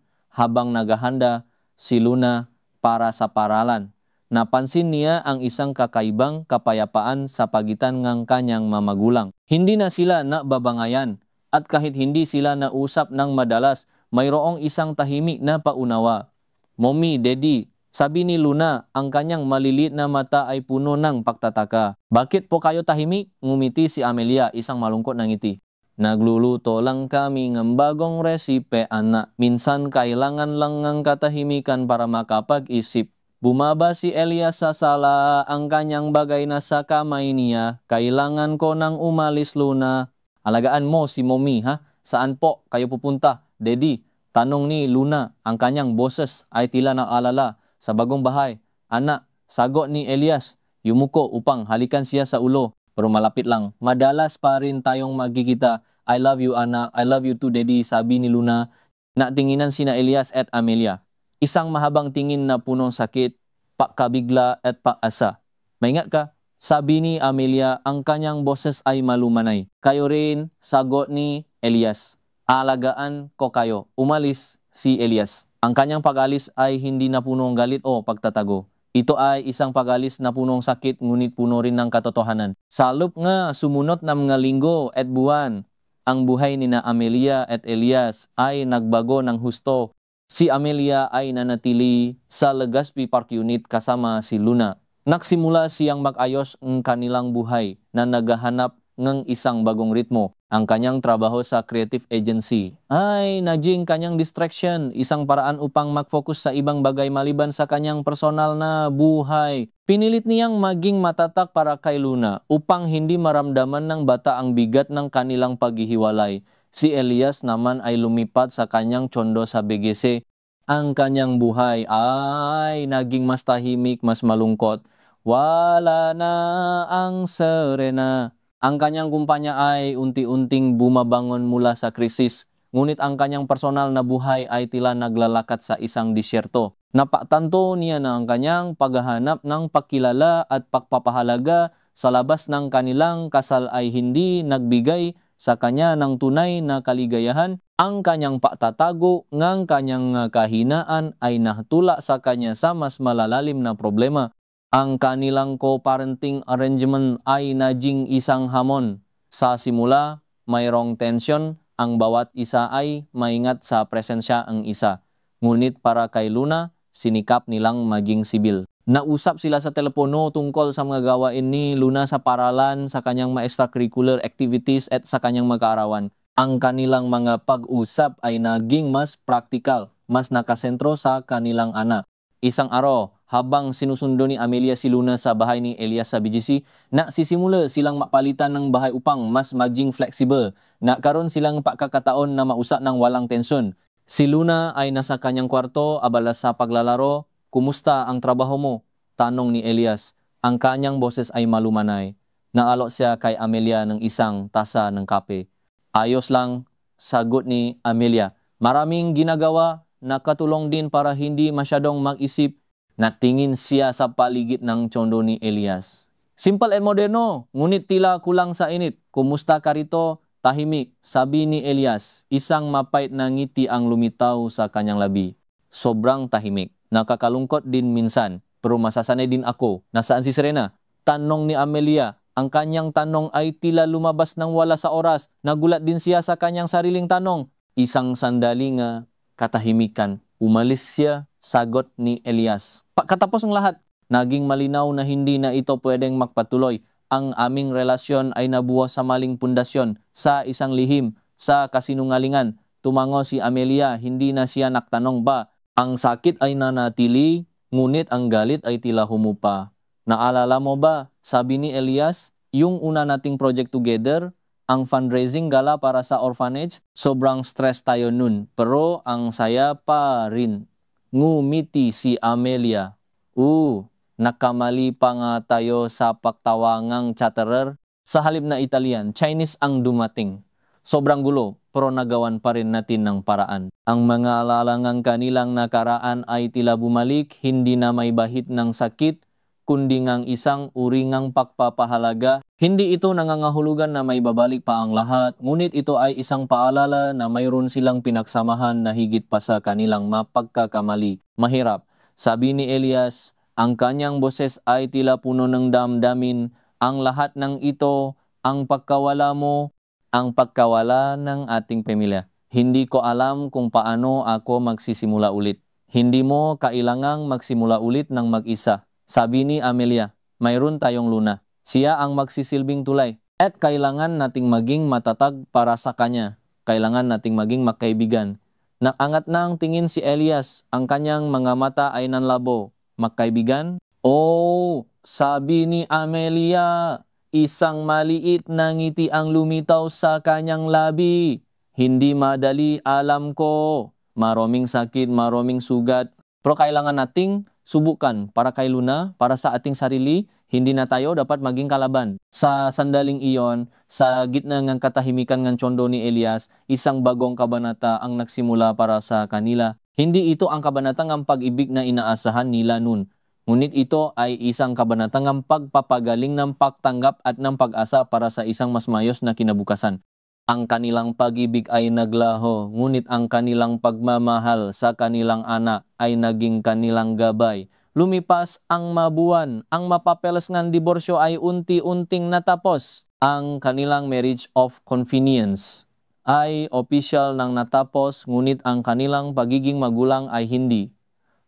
habang naghahanda si Luna para sa paralan, napansin niya ang isang kakaibang kapayapaan sa pagitan ng kanyang mamagulang. Hindi na sila nababangayan at kahit hindi sila nausap ng madalas, mayroong isang tahimik na paunawa. Mommy, Daddy, sabi ni Luna, ang kanyang maliliit na mata ay puno ng pagtataka. Bakit po kayo tahimik? Ngumiti si Amelia, isang malungkot na ngiti. Nagluluto lang kami ng bagong resipe, anak. Minsan kailangan lang ng katahimikan para makapag-isip. Bumaba si Elias sa sala, ang kanyang bagay na sa kamay niya. Kailangan ko nang umalis, Luna. Alagaan mo si Mommy, ha? Saan po kayo pupunta? Daddy, tanong ni Luna, ang kanyang boses ay tila naalala sa bagong bahay. Anak, sagot ni Elias, yumuko upang halikan siya sa ulo. Pero malapit lang. Madalas pa rin tayong magkikita. I love you anak, I love you too daddy, sabi ni Luna. Natinginan sina Elias at Amelia. Isang mahabang tingin na punong sakit, pakabigla at paasa. Maingat ka, sabi ni Amelia, ang kanyang boses ay malumanay. Kayo rin, sagot ni Elias. Alagaan ko kayo. Umalis si Elias. Ang kanyang pag-alis ay hindi na punong galit o pagtatago. Ito ay isang pag-alis na punong sakit ngunit puno rin ng katotohanan. Sa loob nga sumunod na mga linggo at buwan, ang buhay ni na Amelia at Elias ay nagbago ng husto. Si Amelia ay nanatili sa Legazpi Park Unit kasama si Luna. Nagsimula siyang mag-ayos ng kanilang buhay na naghahanap ng isang bagong ritmo. Ang kanyang trabaho sa creative agency ay naging kanyang distraction, isang paraan upang mag-focus sa ibang bagay maliban sa kanyang personal na buhay. Pinilit niyang maging matatak para kay Luna upang hindi maramdaman ng bata ang bigat ng kanilang paghihiwalay. Si Elias naman ay lumipat sa kanyang tsondo sa BGC. Ang kanyang buhay ay naging mas tahimik, mas malungkot. Wala na ang Serena. Ang kanyang kumpanya ay unti-unting bumabangon mula sa krisis, ngunit ang kanyang personal na buhay ay tila naglalakat sa isang disyerto. Napatanto niya na ang kanyang paghahanap ng pagkilala at pagpapahalaga sa labas ng kanilang kasal ay hindi nagbigay sa kanya ng tunay na kaligayahan. Ang kanyang pagtatago ng kanyang kahinaan ay nahtula sa kanya sa mas malalalim na problema. Ang kanilang co-parenting arrangement ay naging isang hamon. Sa simula, mayroong tensyon, ang bawat isa ay maingat sa presensya ang isa. Ngunit para kay Luna, sinikap nilang maging sibil. Nausap sila sa telepono tungkol sa mga gawain ni Luna sa paralan, sa kanyang extracurricular activities at sa kanyang mag-aarawan. Ang kanilang mga pag-usap ay naging mas praktikal, mas nakasentro sa kanilang anak. Isang araw, habang sinusundo ni Amelia si Luna sa bahay ni Elias sa BGC, nagsisimula silang mapalitan ng bahay upang mas maging flexible. Nagkaroon silang pagkakataon na mausap ng walang tensyon. Si Luna ay nasa kanyang kwarto, abala sa paglalaro. Kumusta ang trabaho mo? Tanong ni Elias. Ang kanyang boses ay malumanay. Naalok siya kay Amelia ng isang tasa ng kape. Ayos lang, sagot ni Amelia. Maraming ginagawa, nakatulong din para hindi masyadong mag-isip. Natingin siya sa paligid ng tsondo ni Elias. Simple at moderno, ngunit tila kulang sa init. Kumusta ka rito? Tahimik, sabi ni Elias. Isang mapait na ngiti ang lumitaw sa kanyang labi. Sobrang tahimik. Nakakalungkot din minsan, pero masasanay din ako. Nasaan si Serena? Tanong ni Amelia. Ang kanyang tanong ay tila lumabas ng wala sa oras. Nagulat din siya sa kanyang sariling tanong. Isang sandali nga katahimikan. Umalis siya, sagot ni Elias. Pagkatapos ng lahat, naging malinaw na hindi na ito pwedeng magpatuloy. Ang aming relasyon ay nabuo sa maling pundasyon, sa isang lihim, sa kasinungalingan. Tumango si Amelia, hindi na siya naktanong ba. Ang sakit ay nanatili, ngunit ang galit ay tila humupa. Naalala mo ba, sabi ni Elias, yung una nating project together, ang fundraising gala para sa orphanage, sobrang stress tayo nun. Pero ang saya pa rin. Ngumiti si Amelia. Nakamali pa nga tayo sa pagtawangang chatterer. Sa halip na Italian, Chinese ang dumating. Sobrang gulo, pero nagawan pa rin natin ng paraan. Ang mga alalangang kanilang nakaraan ay tila bumalik, hindi na may bahid ng sakit, kundi ngang isang uringang pagpapahalaga. Hindi ito nangangahulugan na may babalik pa ang lahat, ngunit ito ay isang paalala na mayroon silang pinagsamahan na higit pa sa kanilang mapagkakamali. Mahirap, sabi ni Elias, ang kanyang boses ay tila puno ng damdamin. Ang lahat ng ito, ang pagkawala mo, ang pagkawala ng ating pamilya. Hindi ko alam kung paano ako magsisimula ulit. Hindi mo kailangang magsimula ulit ng mag-isa. Sabi ni Amelia, mayroon tayong Luna. Siya ang magsisilbing tulay. At kailangan nating maging matatag para sa kanya. Kailangan nating maging magkaibigan. Nakangat na ang tingin si Elias. Ang kanyang mga mata ay nanlabo. Magkaibigan? Sabi ni Amelia. Isang maliit na ngiti ang lumitaw sa kanyang labi. Hindi madali, alam ko. Maraming sakit, maraming sugat. Pero kailangan nating subukan para kay Luna, para sa ating sarili, hindi na tayo dapat maging kalaban. Sa sandaling iyon, sa gitna ng katahimikan ng tsondo ni Elias, isang bagong kabanata ang nagsimula para sa kanila. Hindi ito ang kabanatang pag-ibig na inaasahan nila noon. Ngunit ito ay isang kabanatang pagpapagaling ng pagtanggap at ng pag-asa para sa isang mas mayos na kinabukasan. Ang kanilang pag-ibig ay naglaho, ngunit ang kanilang pagmamahal sa kanilang anak ay naging kanilang gabay. Lumipas ang mabuwan, ang mapapeles ng diborsyo ay unti-unting natapos. Ang kanilang marriage of convenience ay opisyal nang natapos, ngunit ang kanilang pagiging magulang ay hindi.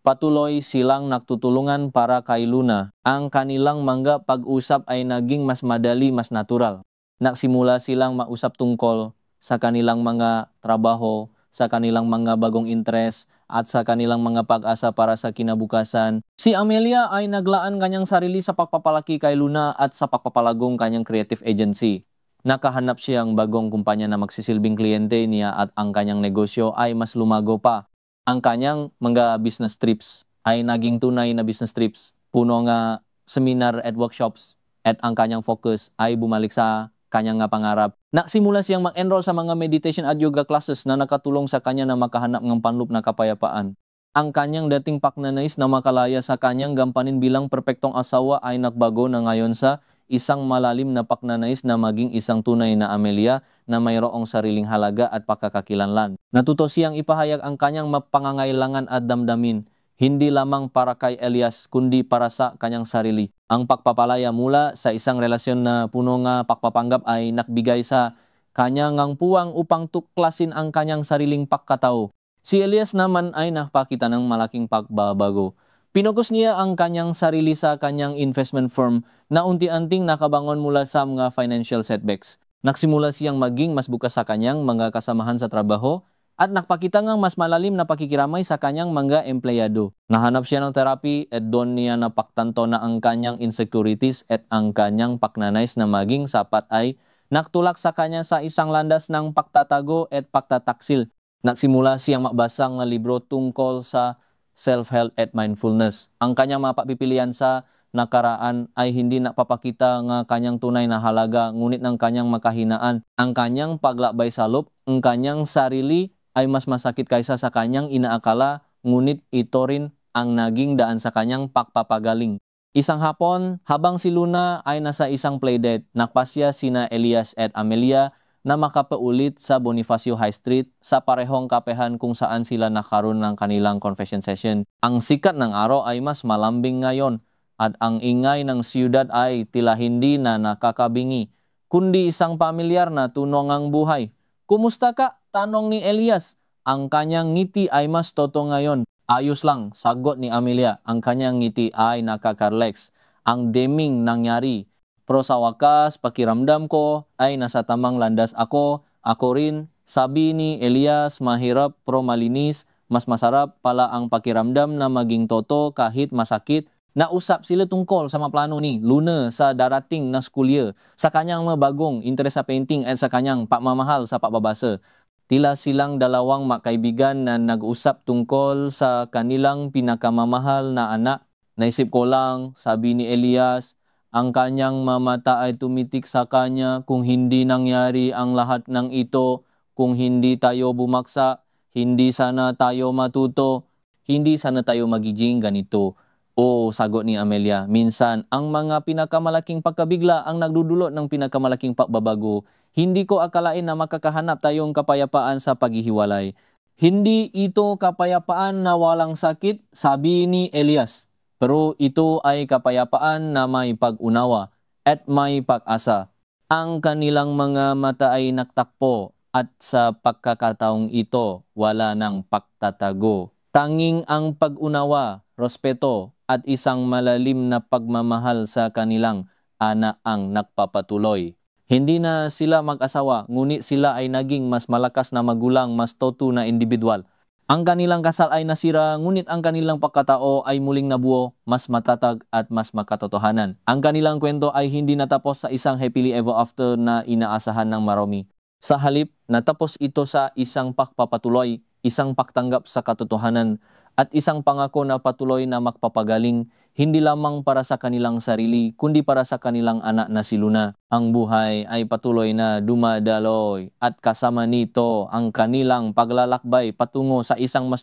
Patuloy silang nagtutulungan para kay Luna. Ang kanilang mga pag-usap ay naging mas madali, mas natural. Nagsimula silang mausap tungkol sa kanilang mga trabaho, sa kanilang mga bagong interes, at sa kanilang mga pag-asa para sa kinabukasan. Si Amelia ay naglaan kanyang sarili sa pagpapalaki kay Luna at sa pagpapalagong kanyang creative agency. Nakahanap siyang bagong kumpanya na magsisilbing kliyente niya at ang kanyang negosyo ay mas lumago pa. Ang kanyang mga business trips ay naging tunay na business trips. Puno nga seminar at workshops at ang kanyang focus ay bumalik sa kanyang pangarap. Nagsimula siyang mag-enroll sa mga meditation at yoga classes na nakatulong sa kanya na makahanap ng panlup na kapayapaan. Ang kanyang dating paknanais na makalaya sa kanyang gampanin bilang perpektong asawa ay nagbago na ngayon sa isang malalim na paknanais na maging isang tunay na Amelia na mayroong sariling halaga at pagkakakilanlan. Natuto siyang ipahayag ang kanyang mapangangailangan at damdamin, hindi lamang para kay Elias kundi para sa kanyang sarili. Ang pagpapalaya mula sa isang relasyon na puno nga pagpapanggap ay nakbigay sa kanya ngang puwang upang tuklasin ang kanyang sariling pagkatao. Si Elias naman ay nakapakita ng malaking pagbabago. Pinugos niya ang kanyang sarili sa kanyang investment firm na unti-unting nakabangon mula sa mga financial setbacks. Nagsimula siyang maging mas bukas sa kanyang mga kasamahan sa trabaho at nakpakita ngang mas malalim na pakikiramay sa kanyang mga empleyado. Nahanap siya ng therapy at doon niya napaktanto na ang kanyang insecurities at ang kanyang paknanais na maging sapat ay naktulak sa kanya sa isang landas ng pagtatago at pagtataksil. Nagsimula siyang magbasa ng libro tungkol sa self-help at mindfulness. Ang kanyang mga pagpipilian sa nakaraan ay hindi napapakita ng kanyang tunay na halaga ngunit ng kanyang makahinaan. Ang kanyang paglakbay sa loop, ang kanyang sarili ay mas masakit kaysa sa kanyang inaakala, ngunit ito rin ang naging daan sa kanyang pagpapagaling. Isang hapon, habang si Luna ay nasa isang playdate, nakpasya sina Elias at Amelia na makapaulit sa Bonifacio High Street sa parehong kapehan kung saan sila nakaroon ng kanilang confession session. Ang sikat ng araw ay mas malambing ngayon at ang ingay ng siyudad ay tila hindi na nakakabingi, kundi isang pamilyar na tunog ang buhay. "Kumusta ka?" tanong ni Elias. Ang kanyang ngiti ay mas toto ngayon. "Ayos lang," sagot ni Amelia. Ang kanyang ngiti ay nakaka-relax. Ang deming nangyari. Pero sa wakas, pakiramdam ko ay nasa tamang landas ako. Ako rin, sabi ni Elias, mahirap pero malinis. Mas masarap pala ang pakiramdam na maging toto kahit masakit. Nausap sila tungkol sa mga plano ni Luna sa darating na skulya, sa kanyang mabagong interes sa painting at sa kanyang pagmamahal sa pagbabasa. Tila silang dalawang makaibigan na nag-usap tungkol sa kanilang pinakamamahal na anak. "Naisip ko lang," sabi ni Elias, "ang kanyang mamata ay tumitik sa kanya kung hindi nangyari ang lahat ng ito, kung hindi tayo bumaksa, hindi sana tayo matuto, hindi sana tayo magiging ganito." "Oo," sagot ni Amelia, "minsan ang mga pinakamalaking pagkabigla ang nagdudulot ng pinakamalaking pagbabago. Hindi ko akalain na makakahanap tayong kapayapaan sa paghihiwalay." "Hindi ito kapayapaan na walang sakit," sabi ni Elias. "Pero ito ay kapayapaan na may pag-unawa at may pag-asa." Ang kanilang mga mata ay nagtakpo at sa pagkakataong ito wala ng pagtatago. Tanging ang pag-unawa, respeto at isang malalim na pagmamahal sa kanilang anak ang nagpapatuloy. Hindi na sila mag-asawa, ngunit sila ay naging mas malakas na magulang, mas toto na individual. Ang kanilang kasal ay nasira, ngunit ang kanilang pagkatao ay muling nabuo, mas matatag at mas makatotohanan. Ang kanilang kwento ay hindi natapos sa isang happily ever after na inaasahan ng marami. Sa halip, natapos ito sa isang pagpapatuloy, isang pagtanggap sa katotohanan, at isang pangako na patuloy na magpapagaling, hindi lamang para sa kanilang sarili, kundi para sa kanilang anak na si Luna. Ang buhay ay patuloy na dumadaloy at kasama nito ang kanilang paglalakbay patungo sa isang mas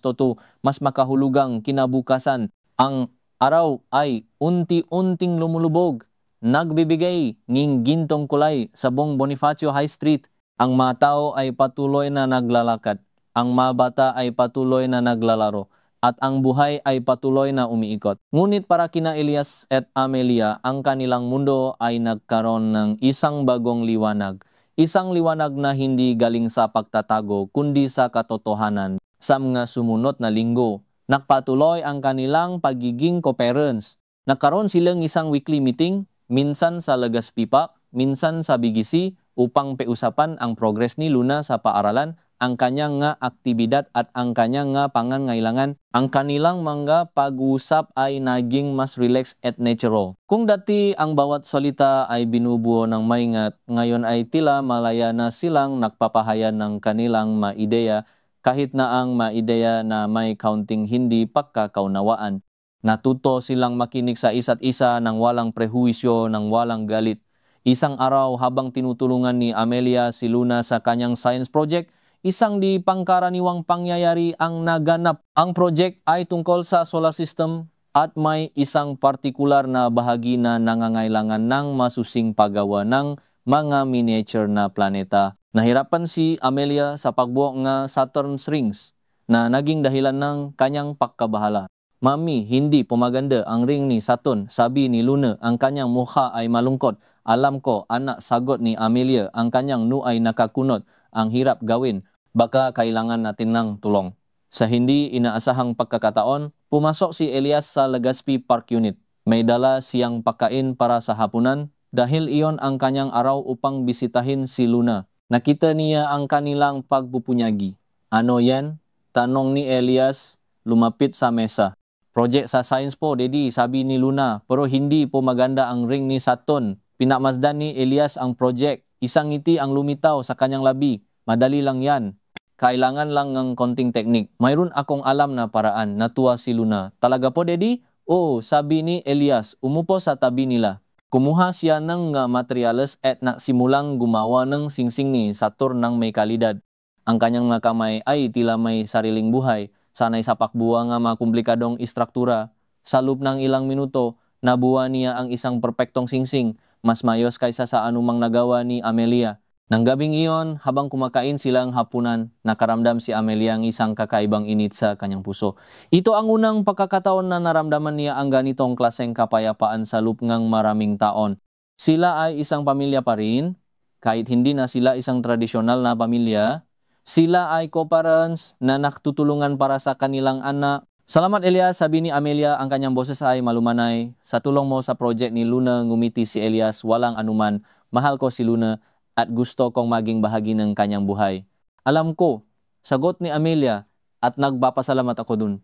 mas makahulugang kinabukasan. Ang araw ay unti-unting lumulubog, nagbibigay ng gintong kulay sa buong Bonifacio High Street. Ang mga tao ay patuloy na naglalakad, ang mga bata ay patuloy na naglalaro, at ang buhay ay patuloy na umiikot. Ngunit para kina Elias at Amelia, ang kanilang mundo ay nagkaroon ng isang bagong liwanag. Isang liwanag na hindi galing sa pagtatago, kundi sa katotohanan. Sa mga sumunod na linggo, nagpatuloy ang kanilang pagiging co-parents. Nagkaroon silang isang weekly meeting, minsan sa Legazpi Park, minsan sa BGC, upang peusapan ang progress ni Luna sa paaralan, ang kanyang nga aktibidad at ang kanyang nga pangangailangan. Ang kanilang mga pag-uusap ay naging mas relaxed at natural. Kung dati ang bawat salita ay binubuo ng maingat, ngayon ay tila malaya na silang nagpapahayag ng kanilang maideya, kahit na ang maideya na may kaunting hindi pagkakaunawaan. Natuto silang makinig sa isa't isa ng walang prehuisyo, ng walang galit. Isang araw habang tinutulungan ni Amelia si Luna sa kanyang science project, isang di pangkaraniwang pangyayari ang naganap. Ang project ay tungkol sa solar system at may isang partikular na bahagi na nangangailangan ng masusing paggawa ng mga miniature na planeta. Nahirapan si Amelia sa pagbuo ng Saturn's rings na naging dahilan ng kanyang pagkabahala. Mami, hindi pumaganda ang ring ni Saturn, sabi ni Luna. Ang kanyang mukha ay malungkot. Alam ko, anak, sagot ni Amelia, ang kanyang ay nakakunot. Ang hirap gawin, baka kailangan natin ng tulong. Sa hindi inaasahang pagkakataon, pumasok si Elias sa Legazpi Park Unit. May dala siyang pagkain para sa hapunan dahil iyon ang kanyang araw upang bisitahin si Luna. Nakita niya ang kanilang pagpupunyagi. Ano yan? Tanong ni Elias, lumapit sa mesa. Project sa science po, Daddy, sabi ni Luna, pero hindi po maganda ang ring ni Saturn. Pinamasdan ni Elias ang project. Isang ngiti ang lumitaw sa kanyang labi. Madali lang yan. Kailangan lang ng konting teknik. Mayroon akong alam na paraan. Natuwa si Luna. Talaga po, Daddy? Oo, sabi ni Elias. Umupo sa tabi nila. Kumuha siya ng materyales at nagsimulang gumawa ng singsing ni Saturn ng may kalidad. Ang kanyang mga kamay ay tila may sariling buhay. Sanay sa pakbuwa nga mga komplikadong istruktura. Sa loob ng ilang minuto, nabuwa niya ang isang perpektong singsing. Mas mayos kaysa sa anumang nagawa ni Amelia. Nang gabing iyon, habang kumakain silang hapunan, nakaramdam si Amelia ang isang kakaibang init sa kanyang puso. Ito ang unang pagkakataon na naramdaman niya ang ganitong klaseng kapayapaan sa loob ng maraming taon. Sila ay isang pamilya pa rin, kahit hindi na sila isang tradisyonal na pamilya. Sila ay co-parents na nakatutulungan para sa kanilang anak. Salamat Elias, sabi ni Amelia, ang kanyang boses ay malumanay. Sa tulong mo sa project ni Luna, ngumiti si Elias, walang anuman. Mahal ko si Luna at gusto kong maging bahagi ng kanyang buhay. Alam ko, sagot ni Amelia, at nagpapasalamat ako dun.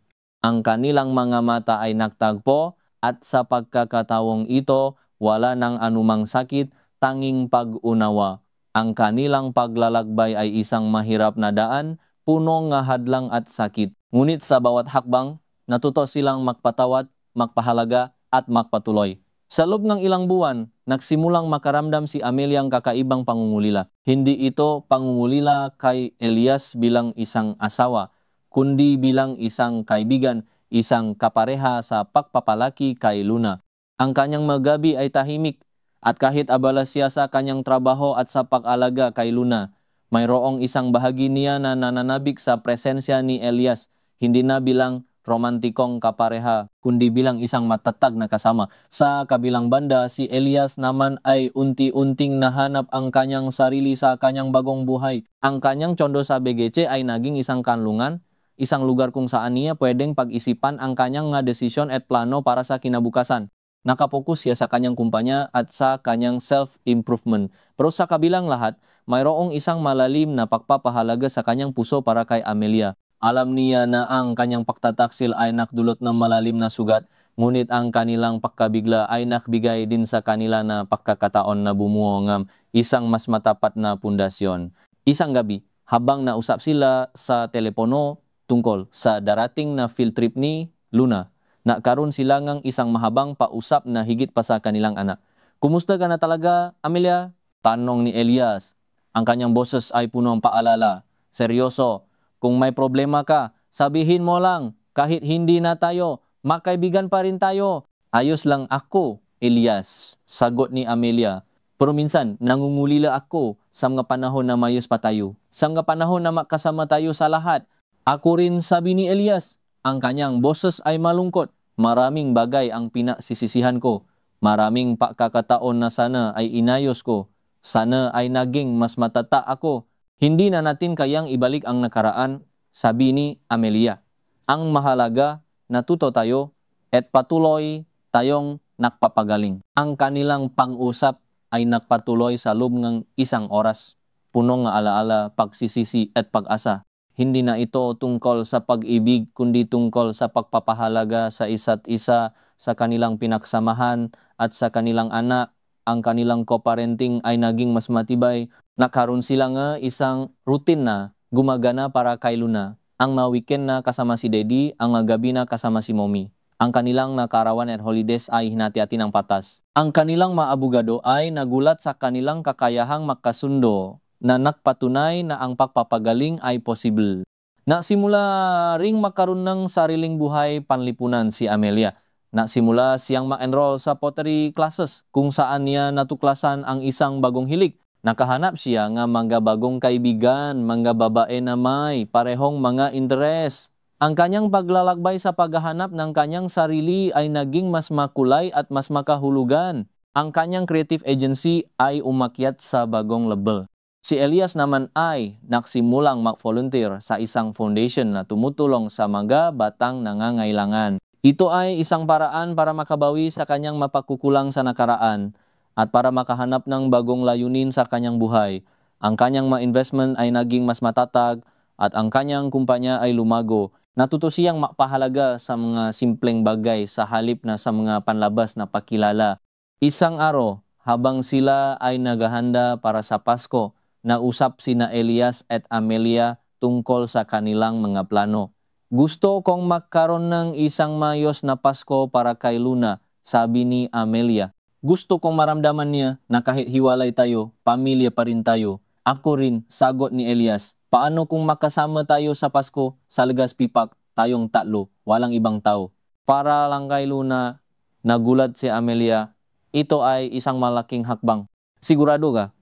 Ang kanilang mga mata ay nagtagpo at sa pagkakataong ito, wala nang anumang sakit, tanging pag-unawa. Ang kanilang paglalakbay ay isang mahirap na daan, puno ng hadlang at sakit. Ngunit sa bawat hakbang, natuto silang magpatawad, magpahalaga at magpatuloy. Sa loob ng ilang buwan, nagsimulang makaramdam si Amelia ang kakaibang pangungulila. Hindi ito pangungulila kay Elias bilang isang asawa, kundi bilang isang kaibigan, isang kapareha sa pagpapalaki kay Luna. Ang kanyang magabi ay tahimik at kahit abala siya sa kanyang trabaho at sa pag-alaga kay Luna, mayroong isang bahagi niya na nananabik sa presensya ni Elias, hindi na bilang romantikong kapareha, kundi bilang isang matatag na kasama. Sa kabilang banda, si Elias naman ay unti-unting nahanap ang kanyang sarili sa kanyang bagong buhay. Ang kanyang condo sa BGC ay naging isang kanlungan, isang lugar kung saan niya pwedeng pag-isipan ang kanyang desisyon at plano para sa kinabukasan. Nakapokus siya sa kanyang kumpanya at sa kanyang self-improvement. Pero sa kabilang lahat, mayroong isang malalim na pagpapahalaga sa kanyang puso para kay Amelia. Alam niya na ang kanyang pagtataksil ay nakdulot ng malalim na sugat, ngunit ang kanilang pagkabigla ay nakbigay din sa kanila na pagkakataon na bumuo ng isang mas matapat na pundasyon. Isang gabi, habang nausap sila sa telepono tungkol sa darating na field trip ni Luna, nagkaroon sila ng isang mahabang pausap na higit pa sa kanilang anak. Kumusta ka na talaga, Amelia? Tanong ni Elias. Ang kanyang boses ay puno ng paalala. Seryoso, kung may problema ka, sabihin mo lang. Kahit hindi na tayo, makaibigan pa rin tayo. Ayos lang ako, Elias, sagot ni Amelia. Pero minsan, nangungulila ako sa mga panahon na mayos pa tayo. Sa mga panahon na makasama tayo sa lahat. Ako rin, sabi ni Elias. Ang kanyang boses ay malungkot. Maraming bagay ang pinasisisihan ko. Maraming pagkakataon na sana ay inayos ko. Sana ay naging mas matata ako. Hindi na natin kayang ibalik ang nakaraan, sabi ni Amelia. Ang mahalaga, natuto tayo at patuloy tayong nakpapagaling. Ang kanilang pang-usap ay nagpatuloy sa loob ng isang oras. Punong ng alaala, pagsisisi at pag-asa. Hindi na ito tungkol sa pag-ibig kundi tungkol sa pagpapahalaga sa isa't isa, sa kanilang pinagsamahan at sa kanilang anak. Ang kanilang co-parenting ay naging mas matibay. Nakaroon sila nga isang routine na gumagana para kay Luna. Ang mga weekend na kasama si Daddy, ang mga gabi na kasama si Mommy. Ang kanilang nakarawan at holidays ay hinati-hati ng patas. Ang kanilang mga abogado ay nagulat sa kanilang kakayahang makasundo na nagpatunay na ang pagpapagaling ay possible. Nasimula ring makaroon ng sariling buhay panlipunan si Amelia. Nasimula siyang ma-enroll sa pottery classes kung saan niya natuklasan ang isang bagong hilig. Nakahanap siya nga mga bagong kaibigan, mga babae na may parehong mga interes. Ang kanyang paglalakbay sa paghahanap ng kanyang sarili ay naging mas makulay at mas makahulugan. Ang kanyang creative agency ay umakyat sa bagong level. Si Elias naman ay nagsimulang mag-volunteer sa isang foundation na tumutulong sa mga batang nangangailangan. Ito ay isang paraan para makabawi sa kanyang mapagkukulang sa nakaraan at para makahanap ng bagong layunin sa kanyang buhay. Ang kanyang mga investment ay naging mas matatag at ang kanyang kumpanya ay lumago. Natuto siyang mapahalaga sa mga simpleng bagay sa halip na sa mga panlabas na pakilala. Isang araw, habang sila ay naghahanda para sa Pasko, nausap sina Elias at Amelia tungkol sa kanilang mga plano. Gusto kong magkaroon ng isang mayos na Pasko para kay Luna, sabi ni Amelia. Gusto kong maramdaman niya na kahit hiwalay tayo, pamilya pa rin tayo. Ako rin, sagot ni Elias. Paano kung makasama tayo sa Pasko sa Legazpi Park, tayong tatlo, walang ibang tao? Para lang kay Luna, nagulat si Amelia. Ito ay isang malaking hakbang. Sigurado ka?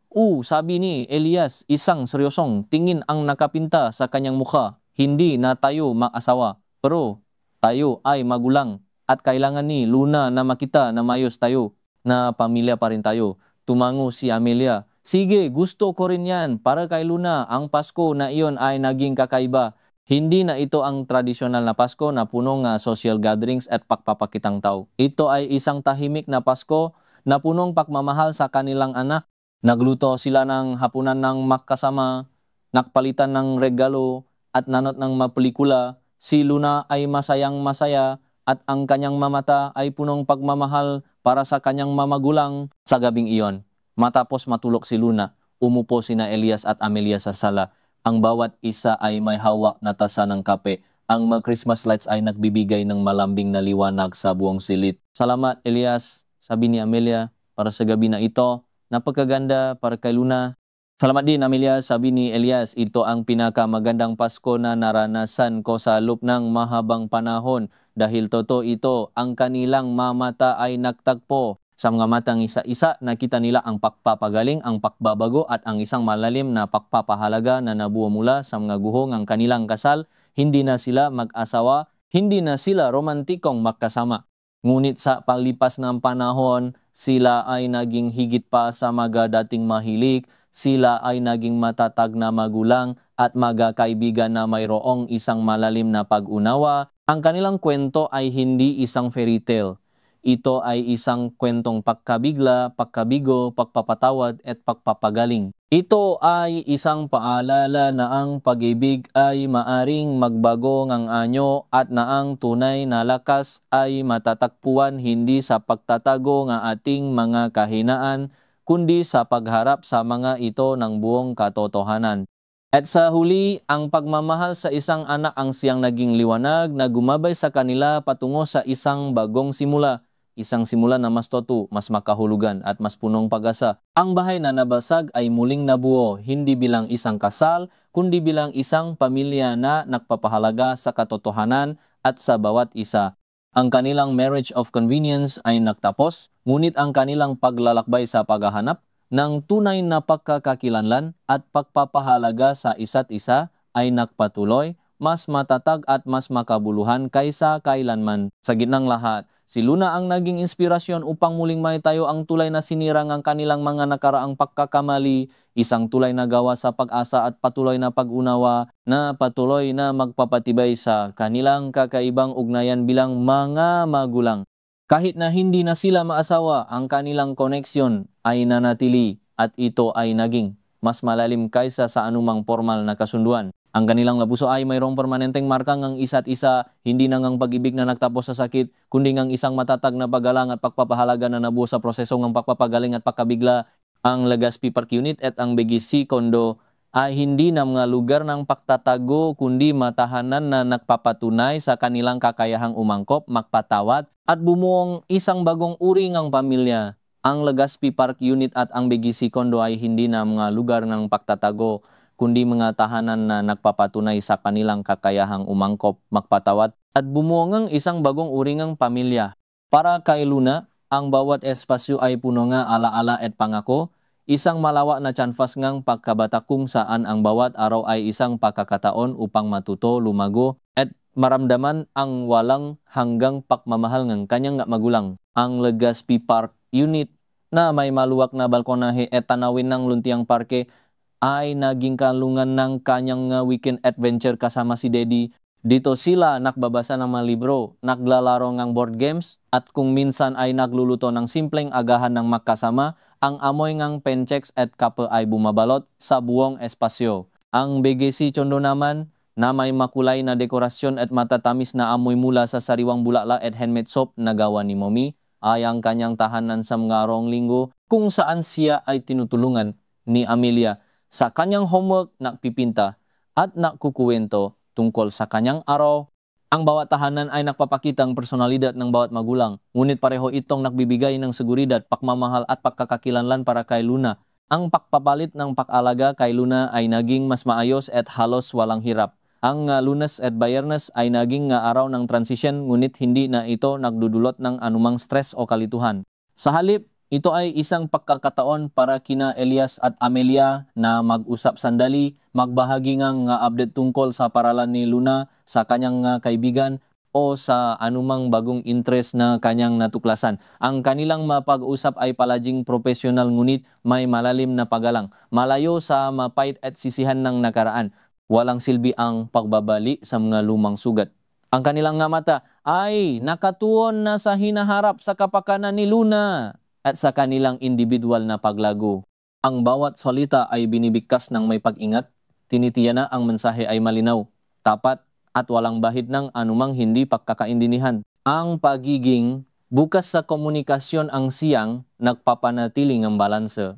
Sabi ni Elias, isang seryosong tingin ang nakapinta sa kanyang mukha. Hindi na tayo mag-asawa, pero tayo ay magulang at kailangan ni Luna na makita na mayos tayo, na pamilya pa rin tayo. Tumango si Amelia. Sige, gusto ko rin yan. Para kay Luna, ang Pasko na iyon ay naging kakaiba. Hindi na ito ang tradisyonal na Pasko na puno ng social gatherings at pagpapakitang tao. Ito ay isang tahimik na Pasko na punong pagmamahal sa kanilang anak. Nagluto sila ng hapunan ng makasama, nakpalitan ng regalo, at nanot ng mapelikula. Si Luna ay masayang masaya at ang kanyang mamata ay punong pagmamahal para sa kanyang mamagulang. Sa gabing iyon, matapos matulog si Luna, umupo sina Elias at Amelia sa sala. Ang bawat isa ay may hawak na tasa ng kape. Ang mga Christmas lights ay nagbibigay ng malambing na liwanag sa buong silid. Salamat, Elias, sabi ni Amelia, para sa gabi na ito. Napakaganda para kay Luna. Salamat din, Amelia, sabi ni Elias. Ito ang pinakamagandang Pasko na naranasan ko sa loob ng mahabang panahon. Dahil totoo ito, ang kanilang mamata ay nagtagpo. Sa mga matang isa-isa, nakita nila ang pagpapagaling, ang pagbabago at ang isang malalim na pagpapahalaga na nabuo mula sa mga guhong ang kanilang kasal. Hindi na sila mag-asawa, hindi na sila romantikong magkasama. Ngunit sa paglipas ng panahon, sila ay naging higit pa sa mga dating mahilig. Sila ay naging matatag na magulang at magkakaibigan na mayroong isang malalim na pag-unawa. Ang kanilang kwento ay hindi isang fairy tale. Ito ay isang kwentong pagkabigla, pagkabigo, pagpapatawad at pagpapagaling. Ito ay isang paalala na ang pag-ibig ay maaring magbago ng anyo at na ang tunay na lakas ay matatagpuan hindi sa pagtatago ng ating mga kahinaan, kundi sa pagharap sa mga ito ng buong katotohanan. At sa huli, ang pagmamahal sa isang anak ang siyang naging liwanag na gumabay sa kanila patungo sa isang bagong simula. Isang simula na mas totu, mas makahulugan at mas punong pag-asa. Ang bahay na nabasag ay muling nabuo, hindi bilang isang kasal, kundi bilang isang pamilya na nagpapahalaga sa katotohanan at sa bawat isa. Ang kanilang marriage of convenience ay nagtapos, ngunit ang kanilang paglalakbay sa paghahanap ng tunay na pagkakakilanlan at pagpapahalaga sa isa't isa ay nagpatuloy, mas matatag at mas makabuluhan kaysa kailanman. Sa gitnang lahat, si Luna ang naging inspirasyon upang muling maitayo ang tulay na sinirang ang kanilang mga nakaraang pagkakamali, isang tulay na gawa sa pag-asa at patuloy na pag-unawa na patuloy na magpapatibay sa kanilang kakaibang ugnayan bilang mga magulang. Kahit na hindi na sila maasawa, ang kanilang koneksyon ay nanatili at ito ay naging mas malalim kaysa sa anumang formal na kasunduan. Ang kanilang labuso ay mayroong permanenteng marka ng isa't isa, hindi na ngang pag-ibig na nagtapos sa sakit, kundi ngang isang matatag na paggalang at pagpapahalaga na nabuo sa proseso ng pagpapagaling at pagkabigla. Ang Legazpi Park Unit at ang BGC Condo ay hindi na mga lugar ng pagtatago kundi matahanan na nagpapatunay sa kanilang kakayahang umangkop, magpatawad at bumuong isang bagong uri ng pamilya. Ang Legazpi Park Unit at ang BGC Condo ay hindi na mga lugar ng pagtatago kundi mga tahanan na nagpapatunay sa kanilang kakayahang umangkop, magpatawad at bumuo ng isang bagong uri ng pamilya. Para kay Luna, ang bawat espasyo ay puno nga alaala at pangako, isang malawak na canvas ngang pagkabata kung saan ang bawat araw ay isang pagkakataon upang matuto, lumago, at maramdaman ang walang hanggang pagmamahal ng kanyang magulang. Ang Legazpi Park Unit na may maluwak na balkonahe at tanawin ng luntiang parke ay naging kalungan ng kanyang weekend adventure kasama si Daddy. Dito sila nakbabasa ng mga libro, naglalaro ng board games, at kung minsan ay nagluluto ng simpleng agahan ng magkasama, ang amoy ng pencheks at kape ay bumabalot sa buong espasyo. Ang BGC Condo naman, na may makulay na dekorasyon at matatamis na amoy mula sa sariwang bulaklak at handmade soap na gawa ni Mommy, ay ang kanyang tahanan sa mga araw linggo kung saan siya ay tinutulungan ni Amelia sa kanyang homework, nakpipinta at nakukuwento tungkol sa kanyang araw. Ang bawat tahanan ay nagpapakitang personalidad ng bawat magulang, ngunit pareho itong nagbibigay ng seguridad, pagmamahal at pagkakakilanlan para kay Luna. Ang pagpapalit ng pag-alaga kay Luna ay naging mas maayos at halos walang hirap. Ang Lunes at Biyernes ay naging araw ng transition, ngunit hindi na ito nagdudulot ng anumang stress o kalituhan. Sa halip, ito ay isang pagkakataon para kina Elias at Amelia na mag-usap sandali, magbahagi ng update tungkol sa paralan ni Luna, sa kanyang kaibigan o sa anumang bagong interest na kanyang natuklasan. Ang kanilang mapag-usap ay palaging profesional ngunit may malalim na paggalang. Malayo sa mapait at sisihan ng nakaraan. Walang silbi ang pagbabali sa mga lumang sugat. Ang kanilang mata ay nakatuon na sa hinaharap sa kapakanan ni Luna at sa kanilang individual na paglago. Ang bawat salita ay binibigkas ng may pag-ingat, tinitiya na ang mensahe ay malinaw, tapat at walang bahid ng anumang hindi pagkakaindinihan. Ang pagiging bukas sa komunikasyon ang siyang nagpapanatiling ang balanse,